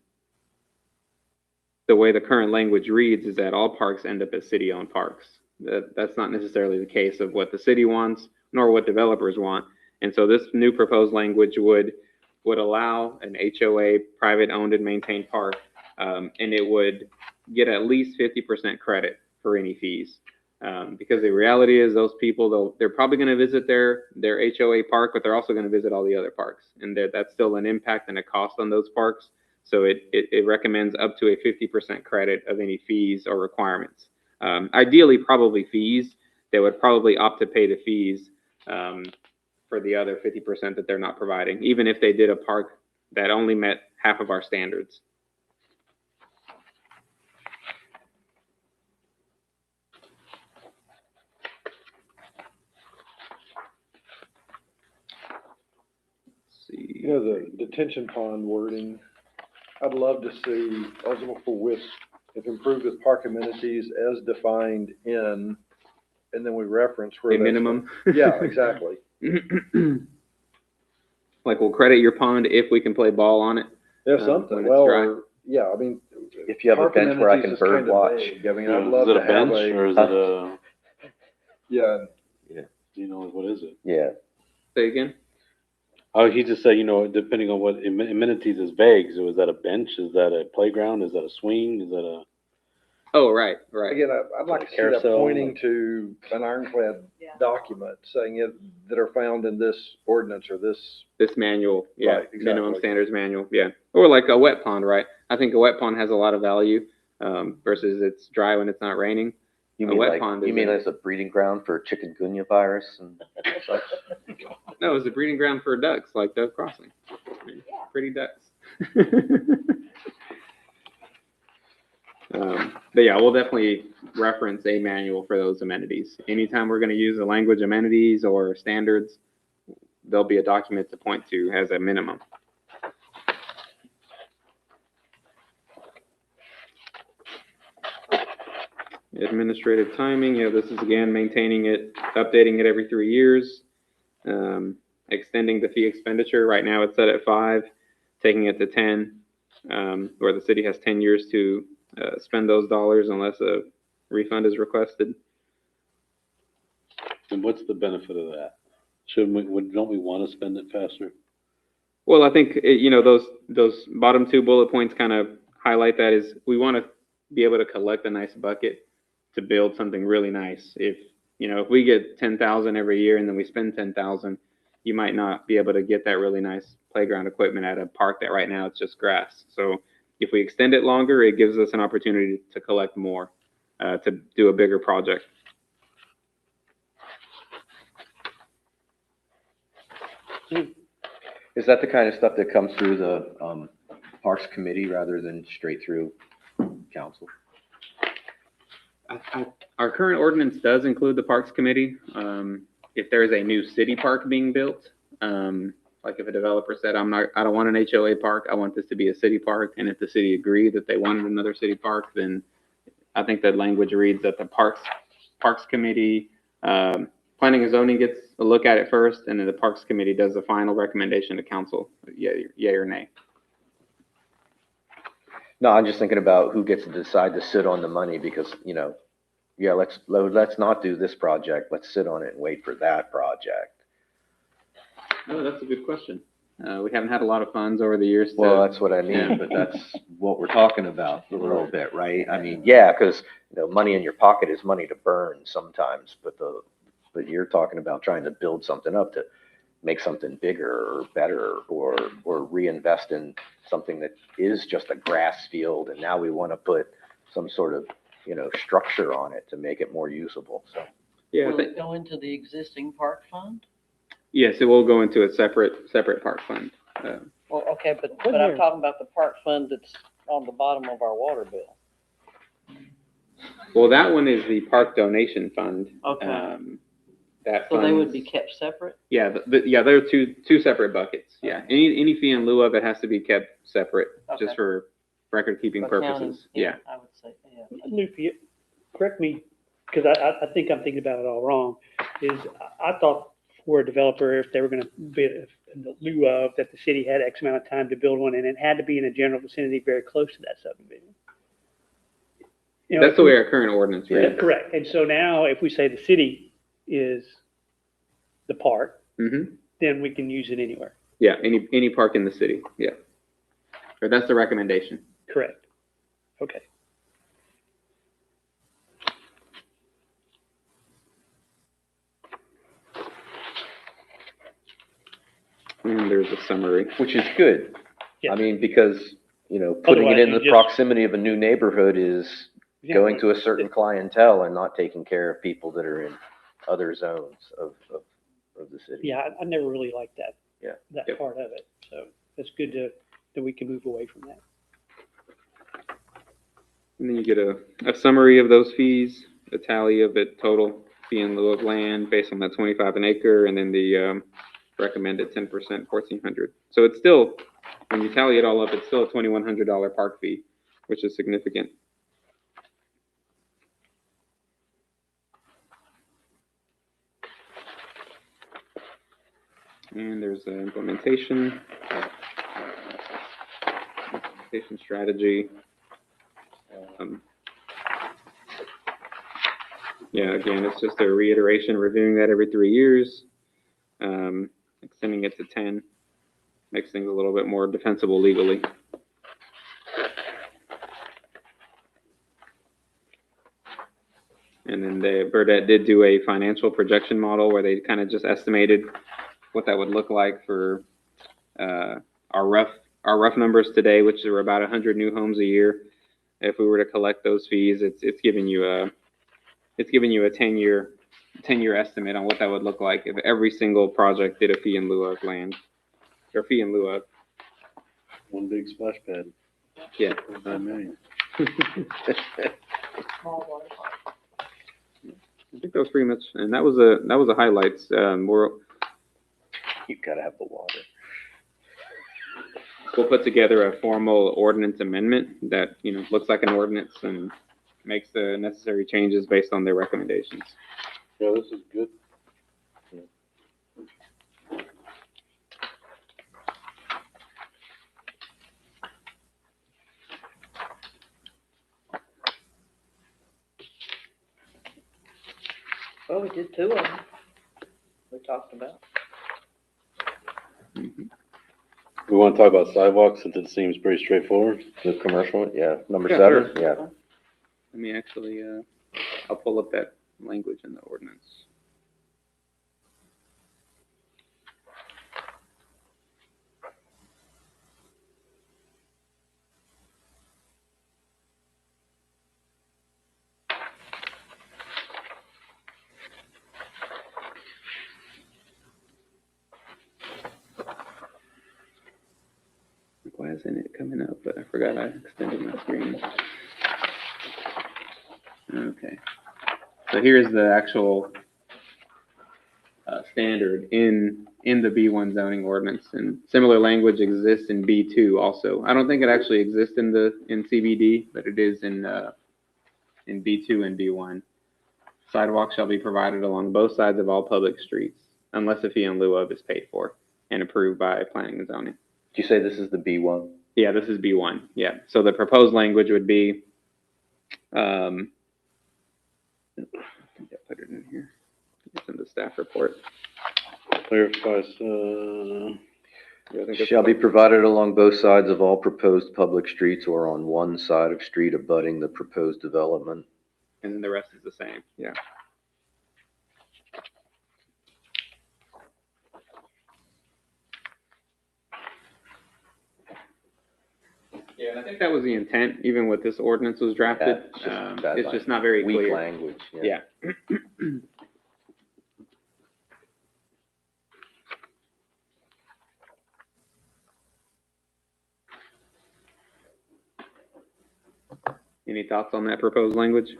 way the current language reads is that all parks end up as city-owned parks. That's not necessarily the case of what the city wants, nor what developers want. And so this new proposed language would allow an HOA, private owned and maintained park, and it would get at least 50% credit for any fees. Because the reality is those people, they're probably going to visit their HOA park, but they're also going to visit all the other parks. And that's still an impact and a cost on those parks. So it recommends up to a 50% credit of any fees or requirements. Ideally, probably fees. They would probably opt to pay the fees for the other 50% that they're not providing, even if they did a park that only met half of our standards. The detention pond wording, I'd love to see eligible for with, if improved with park amenities as defined in, and then we reference where A that's. minimum. Yeah, exactly. Like we'll credit your pond if we can play ball on it. Yeah, when something, it's well, dry. or, yeah, I mean. If you have a park bench where I can amenities is bird kinda watch. vague. I mean, Yeah, I'd love is it to a have bench or is it a, Yeah, you know, what is it? Yeah, Say again? Oh, he just said, depending on what amenities is vague. So is that a bench? Is that a playground? Is that a swing? Is that a? Oh, right. again, I'd like to see that Carousel. pointing to an ironclad Yeah. document saying it, that are found in this ordinance or this. This manual, yeah, Right, exactly. minimum standards manual, yeah. Or like a wet pond, right? I think a wet pond has a lot of value versus it's dry when it's not raining. you A mean wet like, pond you is mean a- as a breeding ground for chikungunya virus and such? No, it's a breeding ground for ducks, like Dove Crossing. Pretty ducks. But yeah, we'll definitely reference a manual for those amenities. Anytime we're gonna use the language amenities or standards, there'll be a document to point to as a minimum. Administrative timing, yeah, this is again, maintaining it, updating it every 3 years. Extending the fee expenditure, right now it's set at 5, taking it to 10, where the city has 10 years to spend those dollars unless a refund is requested. And what's the benefit of that? Shouldn't don't we want to spend it faster? Well, I think, those bottom 2 bullet points kind of highlight that is, we want to be able to collect a nice bucket to build something really nice. If we get 10,000 every year and then we spend 10,000, you might not be able to get that really nice playground equipment at a park that right now it's just grass. So if we extend it longer, it gives us an opportunity to collect more, to do a bigger project. Is that the kind of stuff that comes through the Parks Committee rather than straight through council? Our current ordinance does include the Parks Committee. If there is a new city park being built, like if a developer said, I don't want an HOA park, I want this to be a city park, and if the city agreed that they wanted another city park, then I think that language reads that the Parks Committee, Planning and Zoning gets a look at it first, and then the Parks Committee does the final recommendation to council, yay or nay. No, I'm just thinking about who gets to decide to sit on the money because, let's not do this project. Let's sit on it and wait for that project. Oh, that's a good question. We haven't had a lot of funds over the years. Well, that's what I mean, Yeah. but that's what we're talking about a little bit, right? I mean, yeah, because, money in your pocket is money to burn sometimes, but you're talking about trying to build something up to make something bigger or better or reinvest in something that is just a grass field. And now we want to put some sort of, structure on it to make it more usable. So, Yeah, Will it go into the existing park fund? yes, it will go into a separate park fund. Well, okay, but I'm talking about the park fund that's on the bottom of our water bill. Well, that one is the park donation fund. Okay. That So they would funds- be kept separate? Yeah, there are two separate buckets. Yeah, any fee in lieu of it has to be kept separate, Okay. just for record-keeping Accounting, purposes. Yeah. I would say, yeah. Luffy, correct me, because I think I'm thinking about it all wrong, is I thought for a developer, if they were gonna bid in lieu of, that the city had X amount of time to build one, and it had to be in a general vicinity very close to that subdivision. That's the way our current ordinance reads. Correct, and so now if we say the city is the park, Mm-hmm. then we can use it anywhere, Yeah, any park in the city. Yeah. Or that's the recommendation. correct? Okay. And there's a summary. which is good. Yeah. I mean, because, putting it Otherwise, in you the just- proximity of a new neighborhood is Yeah, going to a certain clientele and not taking care of people that are in other zones of the city. Yeah, I never really liked that. Yeah. That Yep. part of it, so it's good that we can move away from that. And then you get a summary of those fees, a tally of it total fee in lieu of land based on that 25 an acre, and then the recommended 10%, 1,400. So it's still, when you tally it all up, it's still a $2,100 park fee, which is significant. And there's an implementation strategy. Yeah, again, it's just a reiteration, reviewing that every 3 years, extending it to 10, makes things a little bit more defensible legally. And then Burdette did do a financial projection model where they kind of just estimated what that would look like for our rough numbers today, which are about 100 new homes a year. If we were to collect those fees, it's giving you a 10-year estimate on what that would look like if every single project did a fee in lieu of land, or fee in lieu of. One big splash pad. Yeah. 9 million. Small water park. I think that was pretty much, and that was a highlights. You gotta have the water. We'll put together a formal ordinance amendment that, looks like an ordinance and makes the necessary changes based on their recommendations. Yeah, this is good. Well, we did two of them. We talked about. We want to talk about sidewalks since it seems pretty straightforward. The commercial, yeah, number Yeah, 7, sure. yeah. Let me actually, I'll pull up that language in the ordinance. Why isn't it coming up? But I forgot I extended my screen. Okay. So here's the actual standard in the B1 zoning ordinance, and similar language exists in B2 also. I don't think it actually exists in CBD, but it is in B2 and B1. Sidewalks shall be provided along both sides of all public streets, unless a fee in lieu of is paid for and approved by planning and zoning. Did you say this is the B1? Yeah, this is B1. Yeah. So the proposed language would be, I think I put it in here. It's in the staff report. Clarifies, Yeah, I think it's- Shall be provided along both sides of all proposed public streets or on one side of street abutting the proposed development. And then the rest is the same. Yeah. Yeah, and I think that was the intent, even with this ordinance was drafted. Yeah, it's just bad It's just not very Weak clear. language, Yeah. Any thoughts on that proposed language?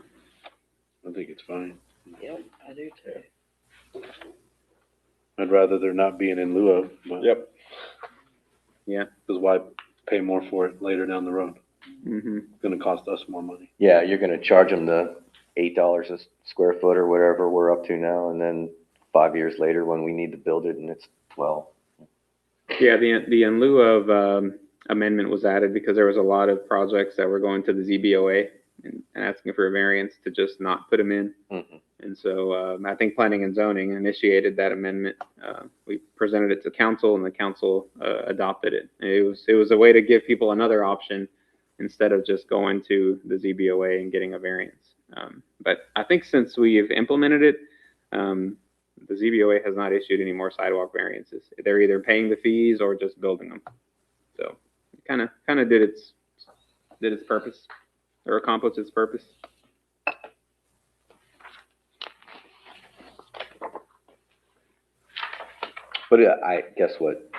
I think it's fine. Yep, I do too. I'd rather there not be an in lieu of, but. Yep. Yeah. Because why pay more for it later down the road? Mm-hmm. It's gonna cost us more money. Yeah, you're gonna charge them the $8 a square foot or whatever we're up to now, and then 5 years later when we need to build it and it's 12. Yeah, the in lieu of amendment was added because there was a lot of projects that were going to the ZBOA and asking for a variance to just not put them in. Mm-hmm. And so I think planning and zoning initiated that amendment. We presented it to council and the council adopted it. And it was a way to give people another option instead of just going to the ZBOA and getting a variance. But I think since we've implemented it, the ZBOA has not issued any more sidewalk variances. They're either paying the fees or just building them. So it kind of did its purpose or accomplished its purpose. But I guess what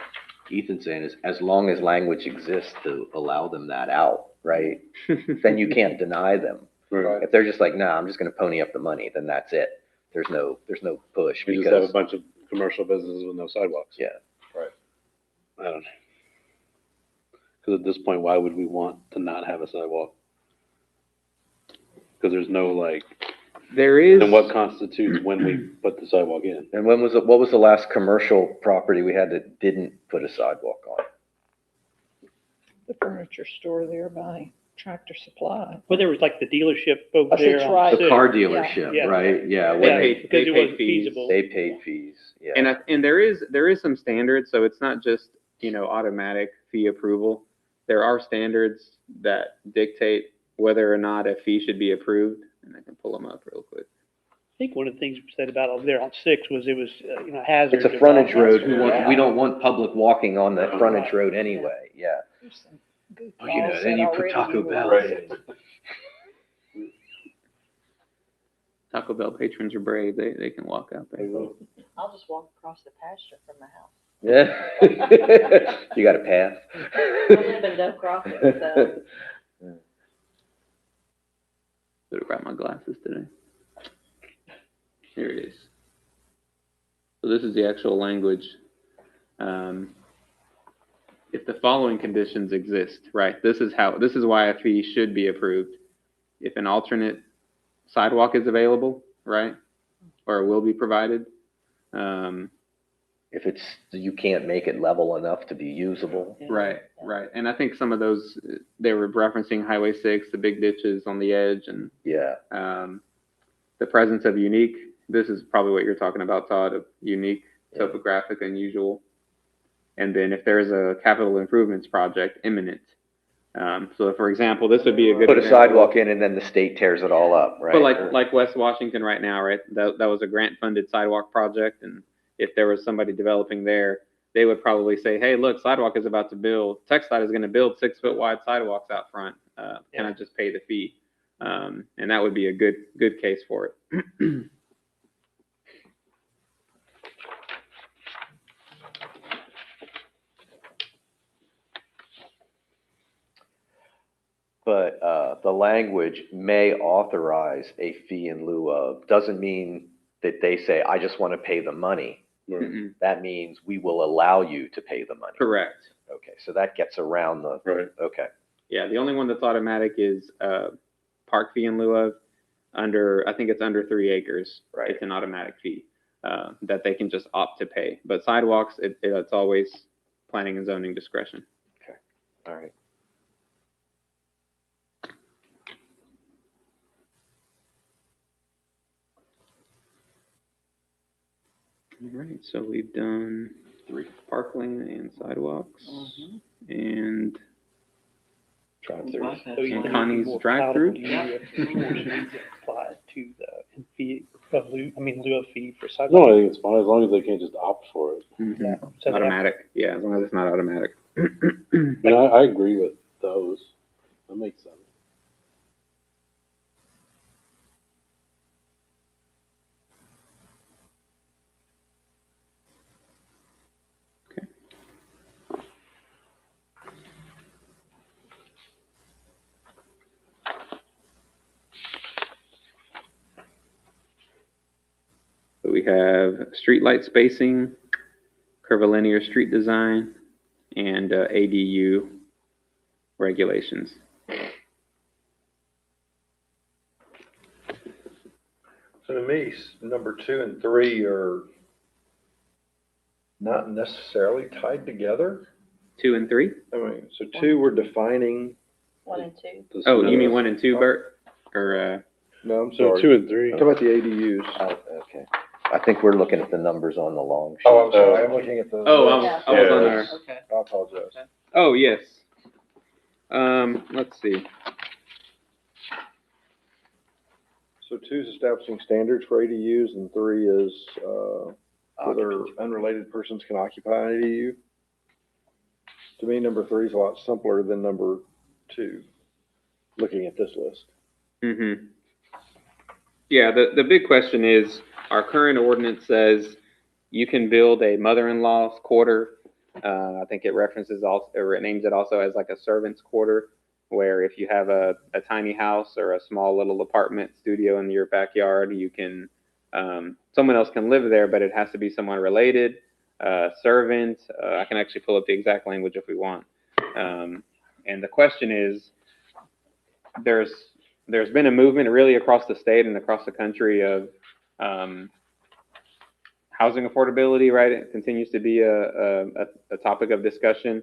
Ethan's saying is, as long as language exists to allow them that out, right? Then you can't deny them. Right. If they're just like, nah, I'm just gonna pony up the money, then that's it. There's no push We just have a because, bunch of commercial businesses with no sidewalks. yeah. I don't know. Because at this point, why would we want to not have a sidewalk? Because there's no There is. then what constitutes when we put the sidewalk in? And what was the last commercial property we had that didn't put a sidewalk on? The furniture store there by Tractor Supply. Well, there was like the dealership over I see, there. it's on right. The City. car dealership, Yeah. right? Yeah, They when paid- Because it paid wasn't fees. feasible. they paid fees, yeah. And there is some standards, so it's not just, automatic fee approval. There are standards that dictate whether or not a fee should be approved, and I can pull them up real quick. I think one of the things we said about over there on 6 was it was, hazard. It's a frontage road. Yeah. We don't want public walking on the frontage road anyway, yeah. There's some good Oh, you know, calls then that you put already Taco you Bell. want. Taco Bell patrons are brave. They can walk out there. I'll just walk across the pasture from the house. Yeah. You got a pass? I live in Duck Rocket, so. Should have grabbed my glasses today. Here it is. So this is the actual language. If the following conditions exist, right? This is why a fee should be approved. If an alternate sidewalk is available, right? Or will be provided. If you can't make it level enough to be usable. Right. And I think some of those, they were referencing Highway 6, the big ditches on the edge, and Yeah, the presence of unique. This is probably what you're talking about, Todd, of unique, topographic, unusual. And then if there's a capital improvements project imminent. So for example, this would be a good put a example. sidewalk in and then the state tears it all up, right? But like West Washington right now, right? That was a grant-funded sidewalk project, and if there was somebody developing there, they would probably say, "Hey, look, sidewalk is about to build. TxDOT is going to build 6-foot wide sidewalks out front. Can I just pay the fee?" And that would be a good case for it. But the language may authorize a fee in lieu of, doesn't mean that they say, I just want to pay the money. Mhm. That means we will allow you to pay the money. Correct. Okay, so that gets around the, Right. okay. Yeah, the only one that's automatic is park fee in lieu of I think it's under 3 acres. Right. It's an automatic fee that they can just opt to pay. But sidewalks, it's always planning and zoning discretion. All right. All right, so we've done 3 parkland and sidewalks and Drive-throughs. So you And think Connie's more drive-through? palatable to you if you apply to the fee of lieu of fee for No, sidewalk? I think it's fine, as long as they can't just opt for it. So they have- automatic. Yeah, as long as it's not automatic. And I agree with those. That makes sense. So we have street light spacing, curvilinear street design, and ADU regulations. So to me, number 2 and 3 are not necessarily tied together. 2 and 3? I mean, so 2, we're defining, 1 and 2. Oh, you mean 1 and 2, Bert? Or no, I'm So sorry. 2 and 3. Talk about the ADUs. Oh, okay. I think we're looking at the numbers on the long sheet. Oh, I'm sorry, I'm looking at the. oh, I was Yeah. on our. Yes. Okay. I apologize. Oh, yes. Let's see. So 2 is establishing standards for ADUs, and 3 is, whether unrelated persons can occupy an ADU. To me, number 3 is a lot simpler than number 2, looking at this list. Mm-hmm. Yeah, the big question is, our current ordinance says you can build a mother-in-law's quarter. I think it references also, or it names it also as like a servant's quarter, where if you have a tiny house or a small little apartment studio in your backyard, you can, someone else can live there, but it has to be someone related, servant. I can actually pull up the exact language if we want. And the question is, there's been a movement really across the state and across the country of housing affordability, right? It continues to be a topic of discussion,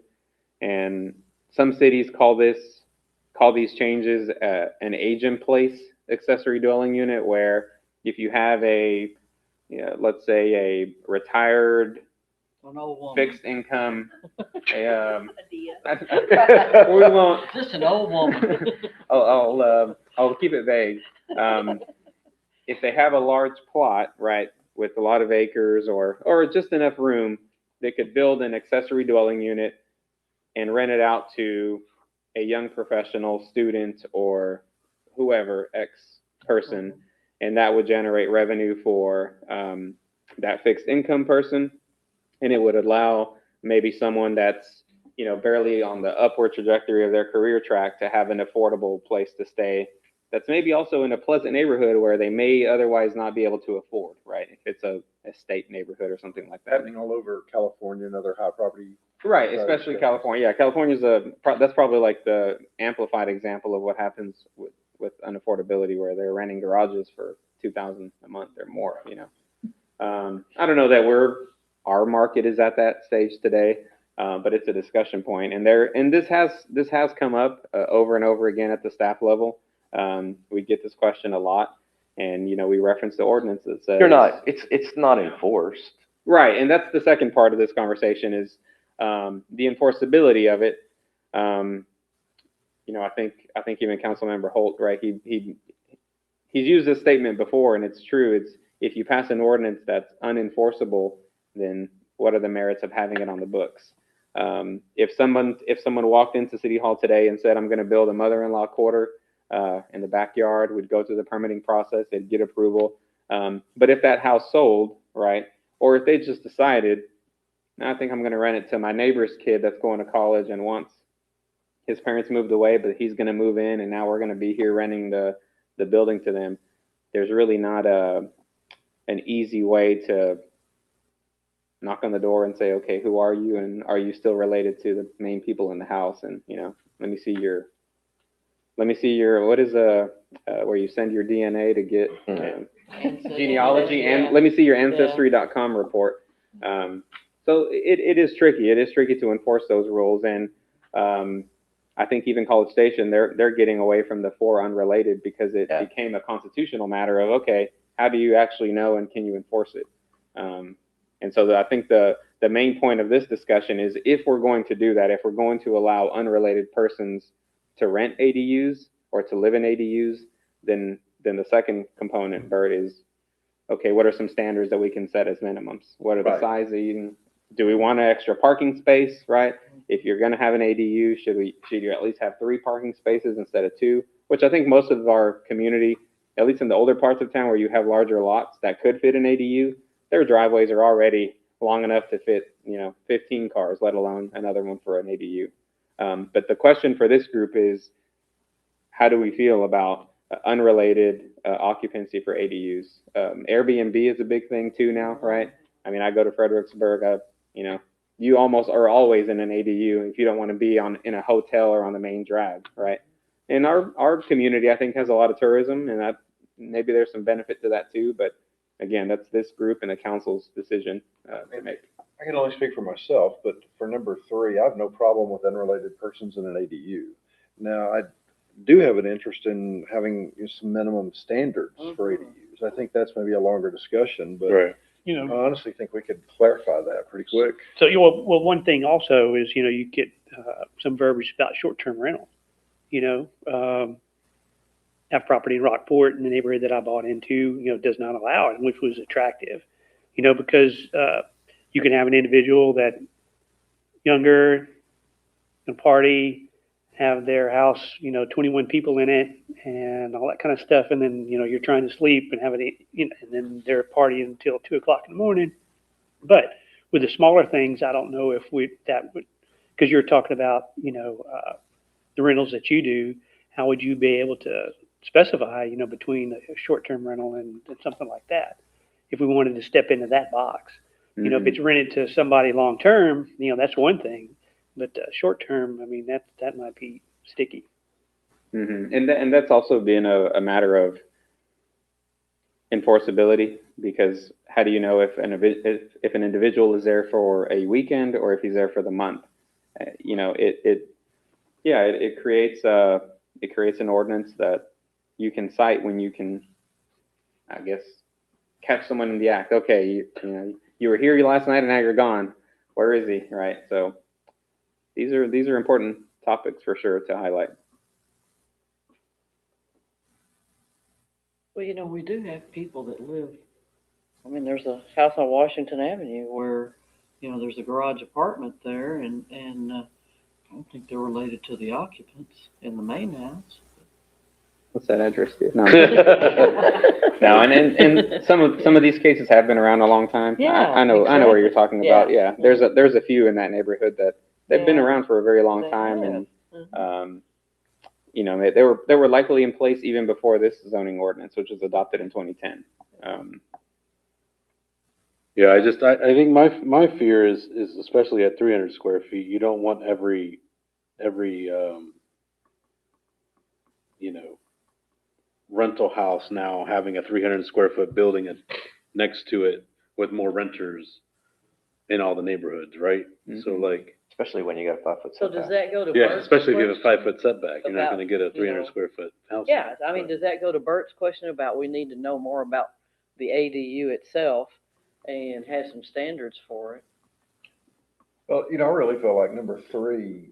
and some cities call these changes an age-in-place accessory dwelling unit, where if you have let's say a retired An old woman. fixed income, Idea. we won't. Just an old woman. I'll keep it vague. If they have a large plot, right, with a lot of acres or just enough room, they could build an accessory dwelling unit and rent it out to a young professional, student, or whoever, X person, and that would generate revenue for that fixed income person, and it would allow maybe someone that's barely on the upward trajectory of their career track to have an affordable place to stay that's maybe also in a pleasant neighborhood where they may otherwise not be able to afford, right? If it's a state neighborhood or something like that. Happening all over California and other high property. Right, especially California. Yeah, California's that's probably like the amplified example of what happens with unaffordability, where they're renting garages for $2,000 a month or more, you know. I don't know that our market is at that stage today, but it's a discussion point. And this has come up over and over again at the staff level. We get this question a lot, and, you know, we reference the ordinance that says. It's not enforced. Right, and that's the second part of this conversation is the enforceability of it. You know, I think even Councilmember Holt, right? He's used this statement before, and it's true. It's if you pass an ordinance that's unenforceable, then what are the merits of having it on the books? If someone walked into City Hall today and said, "I'm going to build a mother-in-law quarter in the backyard," we'd go through the permitting process, they'd get approval. But if that house sold, right, or if they just decided, I think I'm going to rent it to my neighbor's kid that's going to college, and once his parents moved away, but he's going to move in, and now we're going to be here renting the building to them. There's really not an easy way to knock on the door and say, okay, who are you, and are you still related to the main people in the house? And, you know, let me see your what is where you send your DNA to get genealogy, and let me see your ancestry.com report. So it is tricky. It is tricky to enforce those rules, and I think even College Station, they're getting away from the 4 unrelated because it became a constitutional matter of, okay, how do you actually know and can you enforce it? And so I think the main point of this discussion is if we're going to do that, if we're going to allow unrelated persons to rent ADUs or to live in ADUs, then the second component, Bert, is, okay, what are some standards that we can set as minimums? What are the sizing? Do we want an extra parking space, right? If you're going to have an ADU, should you at least have 3 parking spaces instead of 2? Which I think most of our community, at least in the older parts of town where you have larger lots that could fit an ADU, their driveways are already long enough to fit, 15 cars, let alone another one for an ADU. But the question for this group is, how do we feel about unrelated occupancy for ADUs? Airbnb is a big thing too now, right? I mean, I go to Fredericksburg, you almost are always in an ADU if you don't want to be in a hotel or on the main drag, right? And our community, I think, has a lot of tourism, and that maybe there's some benefit to that too. But again, that's this group and the council's decision to make. I can only speak for myself, but for number 3, I have no problem with unrelated persons in an ADU. Now, I do have an interest in having some minimum standards for ADUs. I think that's maybe a longer discussion, but I honestly think we could clarify that pretty quick. So, well, one thing also is, you get some verbiage about short-term rental. Have property in Rockport in the neighborhood that I bought into, does not allow it, which was attractive, because you can have an individual that younger, can party, have their house, 21 people in it and all that kind of stuff. And then, you're trying to sleep and have it, and then they're partying until 2 o'clock in the morning. But with the smaller things, I don't know if that would, because you're talking about, the rentals that you do, how would you be able to specify, between a short-term rental and something like that, if we wanted to step into that box? If it's rented to somebody long-term, that's one thing, but short-term, I mean, that might be sticky. And that's also been a matter of enforceability, because how do you know if an individual is there for a weekend or if he's there for the month? It creates an ordinance that you can cite when you can, I guess, catch someone in the act. Okay, you were here last night and now you're gone. Where is he? Right. So these are important topics for sure to highlight. Well, we do have people that live. I mean, there's a house on Washington Avenue where, there's a garage apartment there, and I don't think they're related to the occupants in the main house. What's that address? No, no, and some of these cases have been around a long time. Yeah, I know where you're talking about. Yeah, there's a few in that neighborhood that they've been around for a very long time, and you know, they were likely in place even before this zoning ordinance, which was adopted in 2010. Yeah, I think my fear is especially at 300 square feet, you don't want every, you know, rental house now having a 300 square foot building next to it with more renters in all the neighborhoods, right? So Mhm. like, Especially when you got a 5 foot So does setback. that go to yeah, Bert's especially if you have a question? 5 foot setback, you're not about, gonna get a you 300 know, square foot house. Yeah, I mean, Right. does that go to Bert's question about we need to know more about the ADU itself and have some standards for it? Well, you know, I really feel like number three,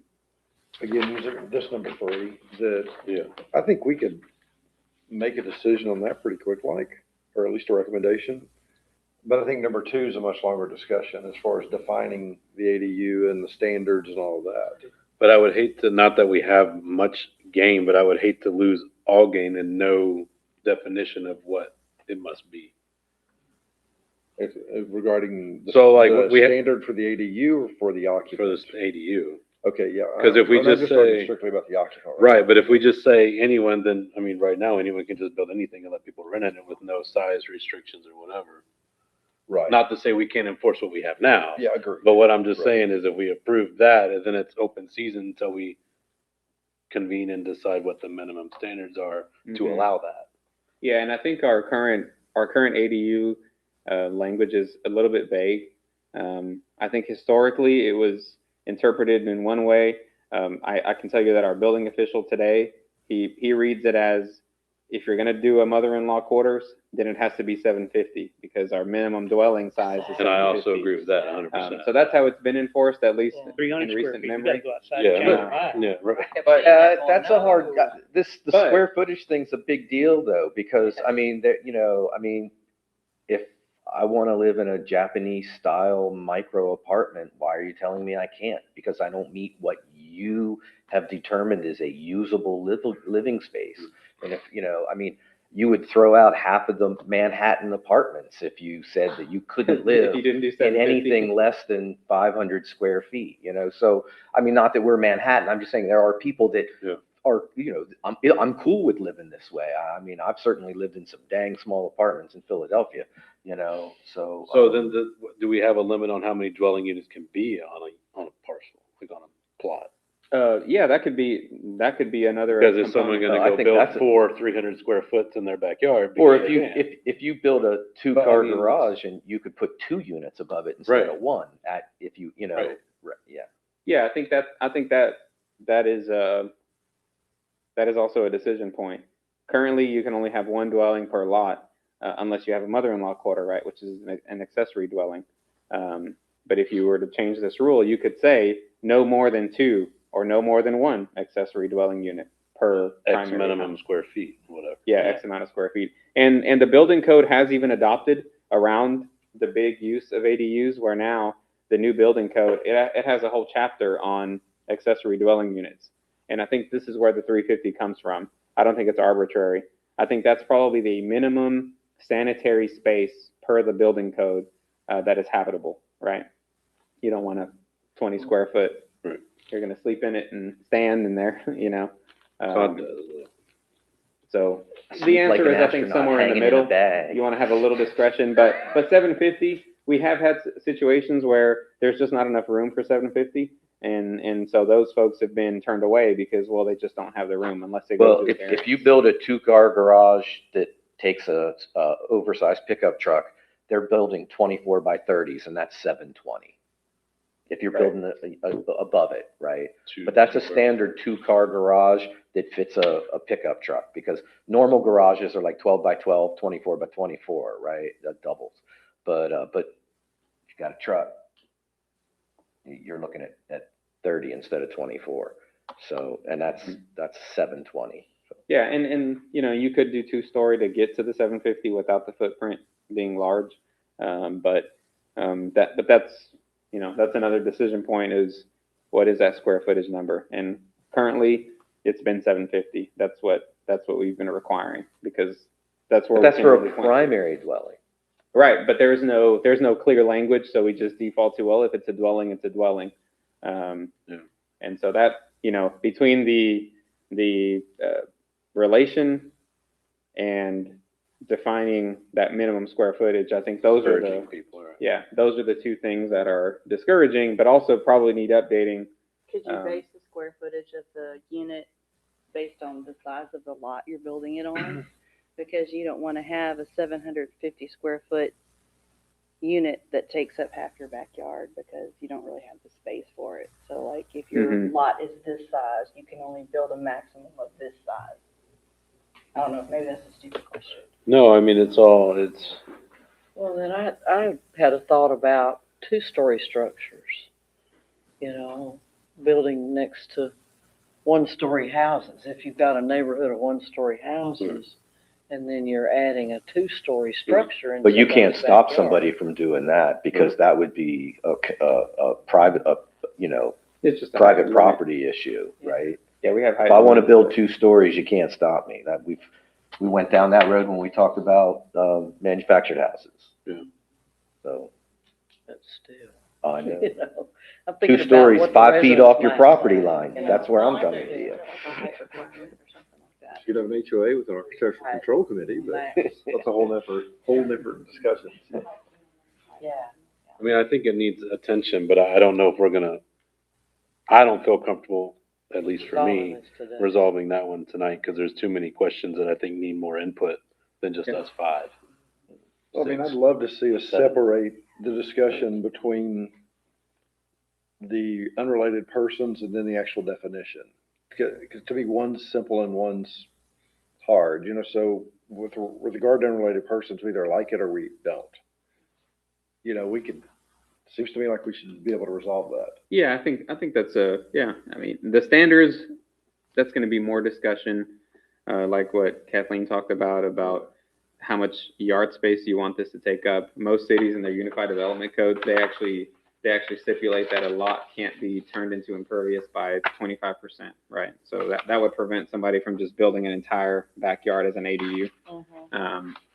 again, using this number three, that Yeah. I think we could make a decision on that pretty quick, like, or at least a recommendation. But I think number two is a much longer discussion as far as defining the ADU and the standards and all of that. But I would hate to, not that we have much gain, but I would hate to lose all gain and no definition of what it must be. Regarding So, like, the we ha- standard for the ADU or for the For occupant? this ADU. Okay, yeah. 'Cause if we I'm just talking say- strictly about the occupant. Right, but if we just say anyone, then, I mean, right now, anyone can just build anything and let people rent it with no size restrictions or whatever. Right. Not to say we can't enforce what we have now. Yeah, I agree. But what I'm just Right. saying is if we approve that, and then it's open season until we convene and decide what the minimum standards are to Mhm. allow that. Yeah, and I think our current ADU language is a little bit vague. I think historically it was interpreted in one way. I can tell you that our building official today, he reads it as if you're going to do a mother-in-law quarters, then it has to be 750 because our minimum dwelling size is 750. And I also agree with that 100%. So that's how it's been enforced, at least Yeah. in 300 square recent feet, you memory. gotta go outside Yeah, and change but- your mind. Yeah, right. But that's a hard, No. the But- square footage thing's a big deal though, because I mean, there, you know, I mean, if I want to live in a Japanese style micro apartment, why are you telling me I can't? Because I don't meet what you have determined is a usable living space. And if, you know, I mean, you would throw out half of the Manhattan apartments if you said that you couldn't If live you didn't do in 750. anything less than 500 square feet, you know? So, I mean, not that we're Manhattan, I'm just saying there are people that Yeah. are, you know, I'm cool with living this way. I mean, I've certainly lived in some dang small apartments in Philadelphia, you know, so. So then do we have a limit on how many dwelling units can be on a parcel, like on a plot? Yeah, that could be another. Because is someone component. I gonna go think build that's a- 300 square foot in their backyard? Or because if they you, can? if you build a But, two-car I mean, garage and you could put 2 units above it instead Right. of 1 if you, you know, Right. yeah. Yeah, I think that is also a decision point. Currently, you can only have one dwelling per lot, unless you have a mother-in-law quarter, right, which is an accessory dwelling. But if you were to change this rule, you could say no more than 2 or no more than 1 accessory dwelling unit per X primary minimum house. square feet, whatever. Yeah, X amount of square feet. And the building code has even adopted around the big use of ADUs, where now the new building code, it has a whole chapter on accessory dwelling units. And I think this is where the 350 comes from. I don't think it's arbitrary. I think that's probably the minimum sanitary space per the building code that is habitable, right? You don't want a 20 square foot. Right. You're going to sleep in it and stand in there, you know. So the Sleep like answer an is, I think, astronaut somewhere in the hanging middle. a bag. You want to have a little discretion, but 750, we have had situations where there's just not enough room for 750, and so those folks have been turned away because, well, they just don't have the room unless they go Well, to if you build a 2-car garage that takes a oversized pickup truck, they're building 24 by 30s, and that's 720. If you're Right. building above it, right? But that's a standard 2-car garage that fits a pickup truck, because normal garages are like 12 by 12, 24 by 24, right? That doubles. But if you got a truck, you're looking at 30 instead of 24. So, and that's 720. Yeah, and you know, you could do 2-story to get to the 750 without the footprint being large, but that's, you know, that's another decision point, is what is that square footage number? And currently, it's been 750. That's what we've been requiring, because that's where But that's we for can a really point to. primary dwelling. Right, but there's no clear language, so we just default to, well, if it's a dwelling, it's a dwelling. Yeah. And so that, you know, between the the relation and defining that minimum square footage, I think those are Encouraging the, people, right? yeah, those are the two things that are discouraging, but also probably need updating. Could you Um, base the square footage of the unit based on the size of the lot you're building it on? Because you don't want to have a 750 square foot unit that takes up half your backyard because you don't really have the space for it. So like if your Mhm. lot is this size, you can only build a maximum of this size. I don't know, maybe that's a stupid question. No, I mean, it's, Well, then I had a thought about two-story structures, you know, building next to one-story houses. If you've got a neighborhood of one-story houses, and then you're adding a two-story structure in But you can't somebody's stop backyard. somebody from doing that because that would be a private, It's just a private height limit. property issue, right? Yeah, we have. If I want to build 2 stories, you can't stop me. We went down that road when we talked about, manufactured houses. Yeah. So, But still, I know. you know, I'm 2 thinking about stories, what the 5 feet residents off your might property say, line. you know. That's where I'm Well, coming if to there's you. a height requirement or something like that. You'd have an HOA with an architectural control committee, but that's a whole different discussion. Yeah. I mean, I think it needs attention, but I don't know if I don't feel comfortable, at least for me, Solving this today. resolving that one tonight, because there's too many questions that I think need more input than just Yeah. us 5. Well, I mean, I'd 6. love to see us 7. separate the discussion between the unrelated persons and then the actual definition. Because to me, one's simple and one's hard, you know, so with regard to unrelated persons, we either like it or we don't. You know, seems to me like we should be able to resolve that. Yeah, I think that's yeah, I mean, the standards, that's gonna be more discussion, like what Kathleen talked about how much yard space you want this to take up. Most cities in their unified development codes, they actually stipulate that a lot can't be turned into impervious by 25%, right? So that would prevent somebody from just building an entire backyard as an ADU.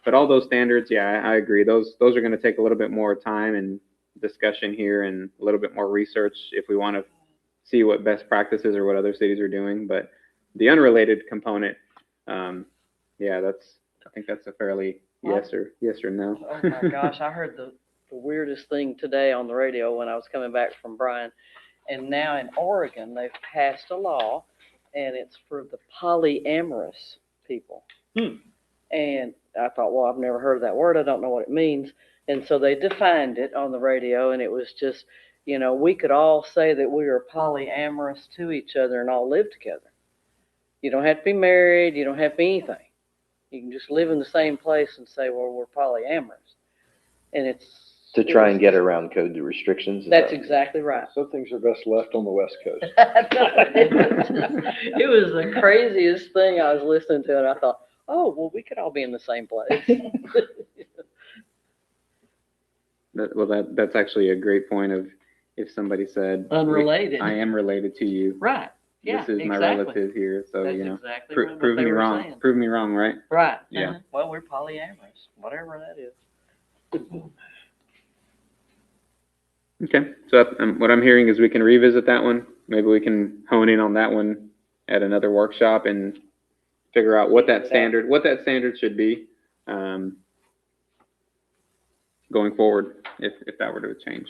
But all those standards, yeah, I agree. Those are gonna take a little bit more time and discussion here and a little bit more research if we want to see what best practices or what other cities are doing. But the unrelated component, yeah, I think that's a fairly yes or no. Oh my gosh, I heard the weirdest thing today on the radio when I was coming back from Bryan. And now in Oregon, they've passed a law, and it's for the polyamorous people. And I thought, well, I've never heard of that word. I don't know what it means. And so they defined it on the radio, and it was just, you know, we could all say that we are polyamorous to each other and all live together. You don't have to be married. You don't have to be anything. You can just live in the same place and say, well, we're polyamorous. And it's To try and get around code to restrictions. is That's that- exactly right. Some things are best left on the West Coast. It was the craziest thing I was listening to, and I thought, oh, well, we could all be in the same place. That's actually a great point of if somebody said Unrelated. I am related to you. Right. Yeah, This is my exactly. relative here, so That's you know, exactly prove what they me were wrong. saying. Prove me wrong, right? Right. Yeah. Well, we're polyamorous, whatever that is. Okay, so what I'm hearing is we can revisit that one. Maybe we can hone in on that one at another workshop and figure out what that standard should be going forward if that were to change.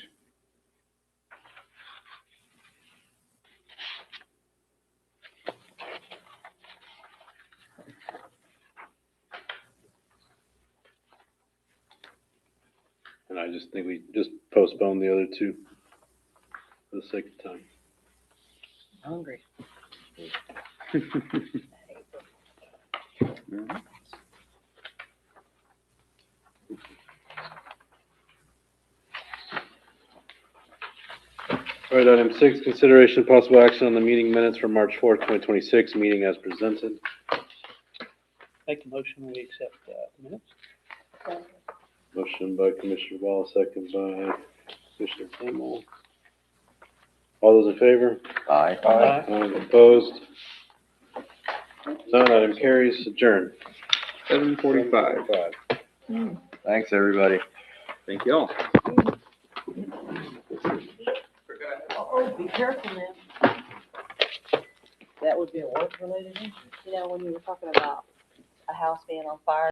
And I just think we just postpone the other 2 for the sake of time. Hungry. All right, item 6, consideration of possible action on the meeting minutes for March 4th, 2026, meeting as presented. Make a motion, we accept the minutes. Motion by Commissioner Wall, second by Commissioner Claypool. All those in favor? Aye. Opposed? None, item carries, adjourned. 7:45. Thanks, everybody. Thank you all. Oh, be careful now. That would be a work-related issue. You know, when you were talking about a house being on fire